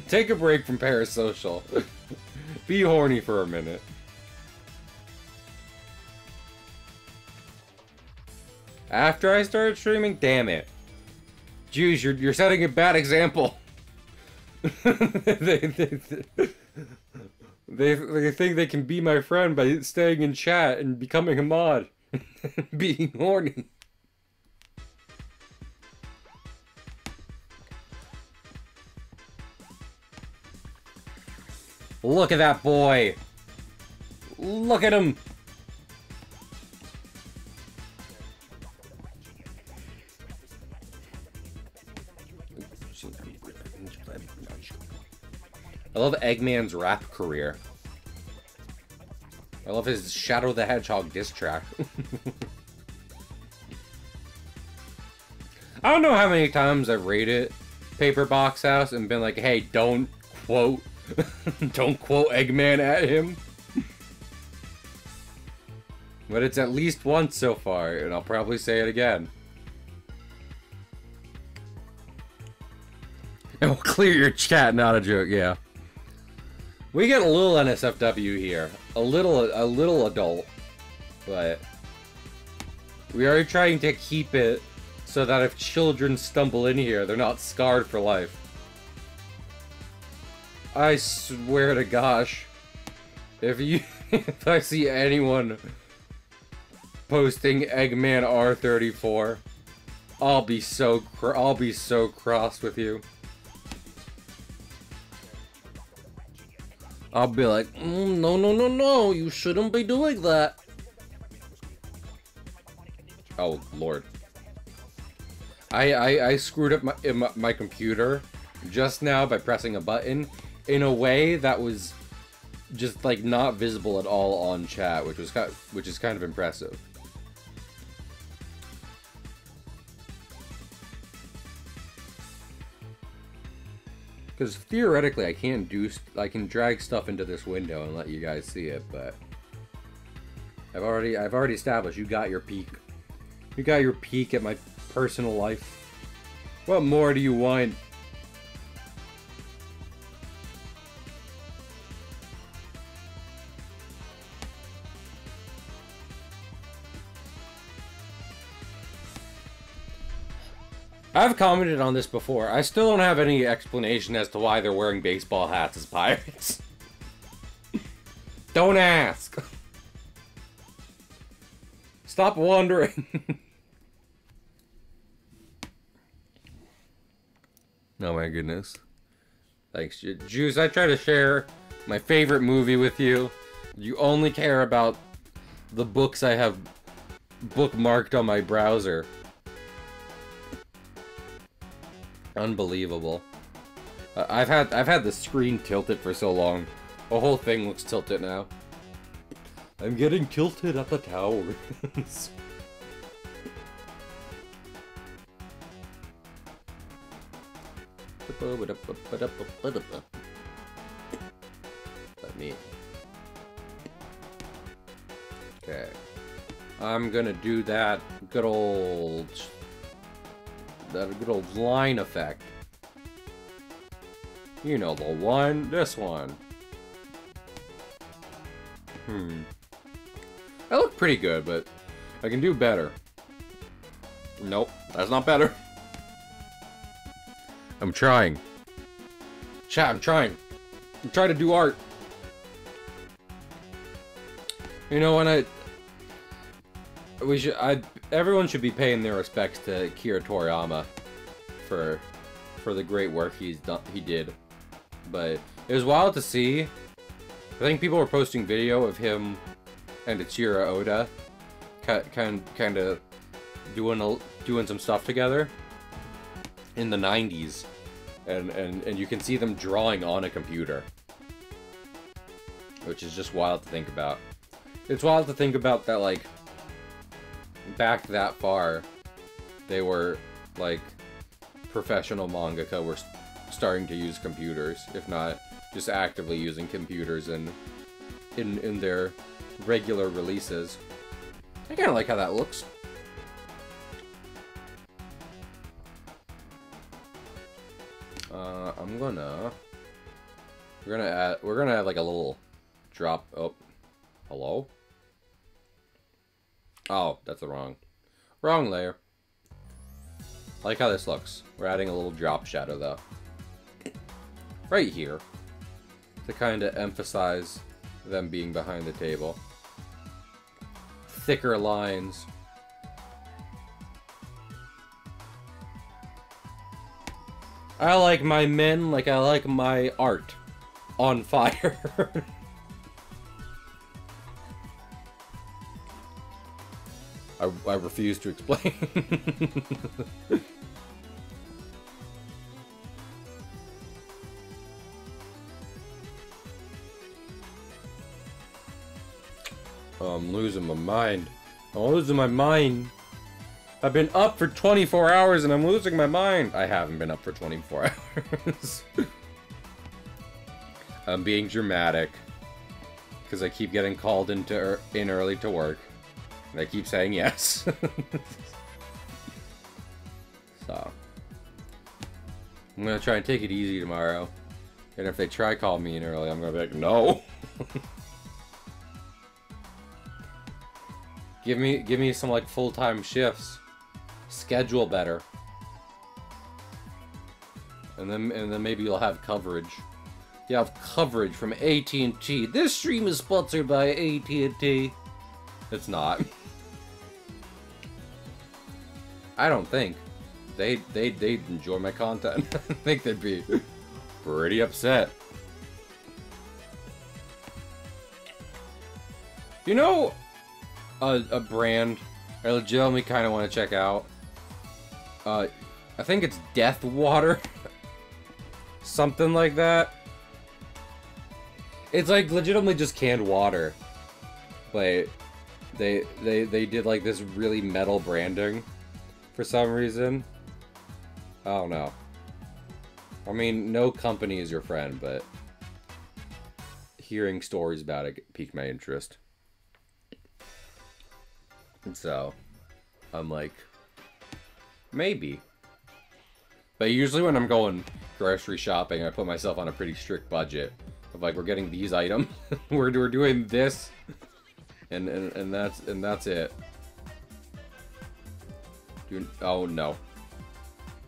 Take a break from parasocial. Be horny for a minute. After I started streaming? Damn it. Juice, you're setting a bad example. They think they can be my friend by staying in chat and becoming a mod. Being horny. Look at that boy. Look at him! I love Eggman's rap career. I love his Shadow the Hedgehog diss track. I don't know how many times I've raided Paper Box House and been like, hey, don't quote Eggman at him. But it's at least once so far, and I'll probably say it again. And we'll clear your chat, not a joke, yeah. We get a little NSFW here. A little adult. But we are trying to keep it so that if children stumble in here, they're not scarred for life. I swear to gosh, if I see anyone posting Eggman R34, I'll be so cross with you. I'll be like, no, you shouldn't be doing that. Oh, Lord. I screwed up my computer just now by pressing a button in a way that was just, like, not visible at all on chat, which is kind of impressive. Because theoretically, I can drag stuff into this window and let you guys see it, but I've already established you got your peek. You got your peek at my personal life. What more do you want? I've commented on this before. I still don't have any explanation as to why they're wearing baseball hats as pirates. Don't ask. Stop wondering. Oh my goodness. Thanks, Juice. I try to share my favorite movie with you. You only care about the books I have bookmarked on my browser. Unbelievable. I've had the screen tilted for so long. The whole thing looks tilted now. I'm getting tilted at the towers. Let me. Okay. I'm gonna do that good old line effect. You know the one, this one. I look pretty good, but I can do better. Nope, that's not better. I'm trying. Chat, I'm trying. I'm trying to do art. You know, everyone should be paying their respects to Akira Toriyama for the great work he did. But it was wild to see. I think people were posting video of him and Ichiro Oda kind of doing some stuff together in the 90s, and you can see them drawing on a computer, which is just wild to think about. It's wild to think about that, like, back that far, they were, like, professional mangaka were starting to use computers, if not just actively using computers in their regular releases. I kind of like how that looks. We're gonna add like a little drop. Oh, hello. Oh, that's the wrong layer. I like how this looks. We're adding a little drop shadow though, right here, to kind of emphasize them being behind the table. Thicker lines. I like my men like I like my art. On fire. I refuse to explain. Oh, I'm losing my mind. I'm losing my mind. I've been up for 24 hours and I'm losing my mind. I haven't been up for 24 hours. I'm being dramatic. Because I keep getting called in early to work. And I keep saying yes. So. I'm going to try and take it easy tomorrow. And if they try call me in early, I'm going to be like, no. Give me some like full-time shifts. Schedule better. And then maybe you'll have coverage. You have coverage from AT&T. This stream is sponsored by AT&T. It's not. I don't think. They'd enjoy my content. I think they'd be pretty upset. You know a brand I legitimately kind of want to check out? I think it's Death Water. Something like that. It's like legitimately just canned water. Like they did like this really metal branding for some reason. I don't know. I mean, no company is your friend, but hearing stories about it piqued my interest. And so I'm like, maybe. But usually when I'm going grocery shopping, I put myself on a pretty strict budget. Of like, we're getting these items, we're doing this, and that's it. Oh no.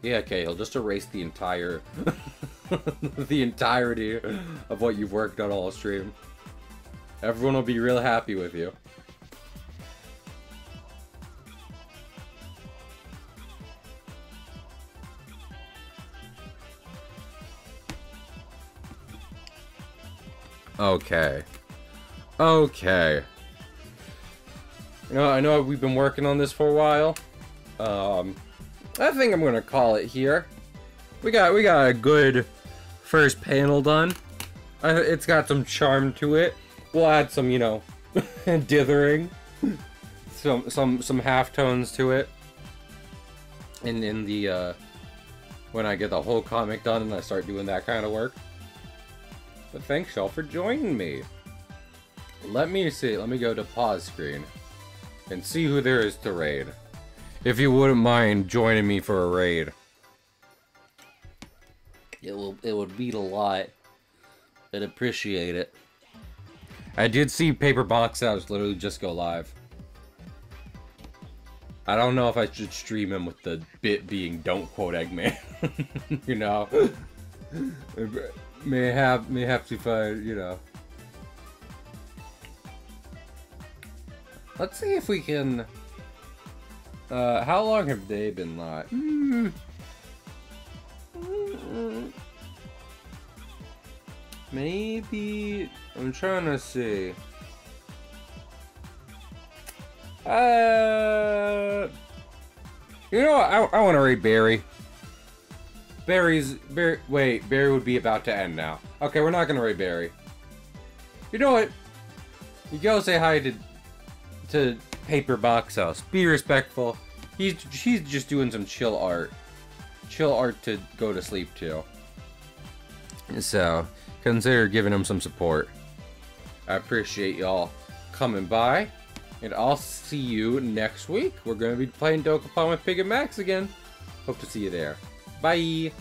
Yeah, Cahill, just erase the entire, the entirety of what you've worked on all stream. Everyone will be real happy with you. Okay. Okay. You know, I know we've been working on this for a while. I think I'm gonna call it here. We got a good first panel done. It's got some charm to it. We'll add some, you know, dithering, some halftones to it. In the when I get the whole comic done and I start doing that kind of work. But thanks y'all for joining me. Let me see. Let me go to pause screen and see who there is to raid. If you wouldn't mind joining me for a raid. It would mean a lot. I'd appreciate it. I did see Paper Box House literally just go live. I don't know if I should stream him with the bit being "Don't quote Eggman." You know, may have to find, you know. Let's see if we can. How long have they been live? Maybe I'm trying to see. You know what? I want to raid Barry. Wait, Barry would be about to end now. Okay, we're not gonna raid Barry. You know what? You go say hi to Paper Box House. Be respectful. He's just doing some chill art to go to sleep to. So consider giving him some support. I appreciate y'all coming by, and I'll see you next week. We're gonna be playing Dokapon with Pig and Max again. Hope to see you there. Bye.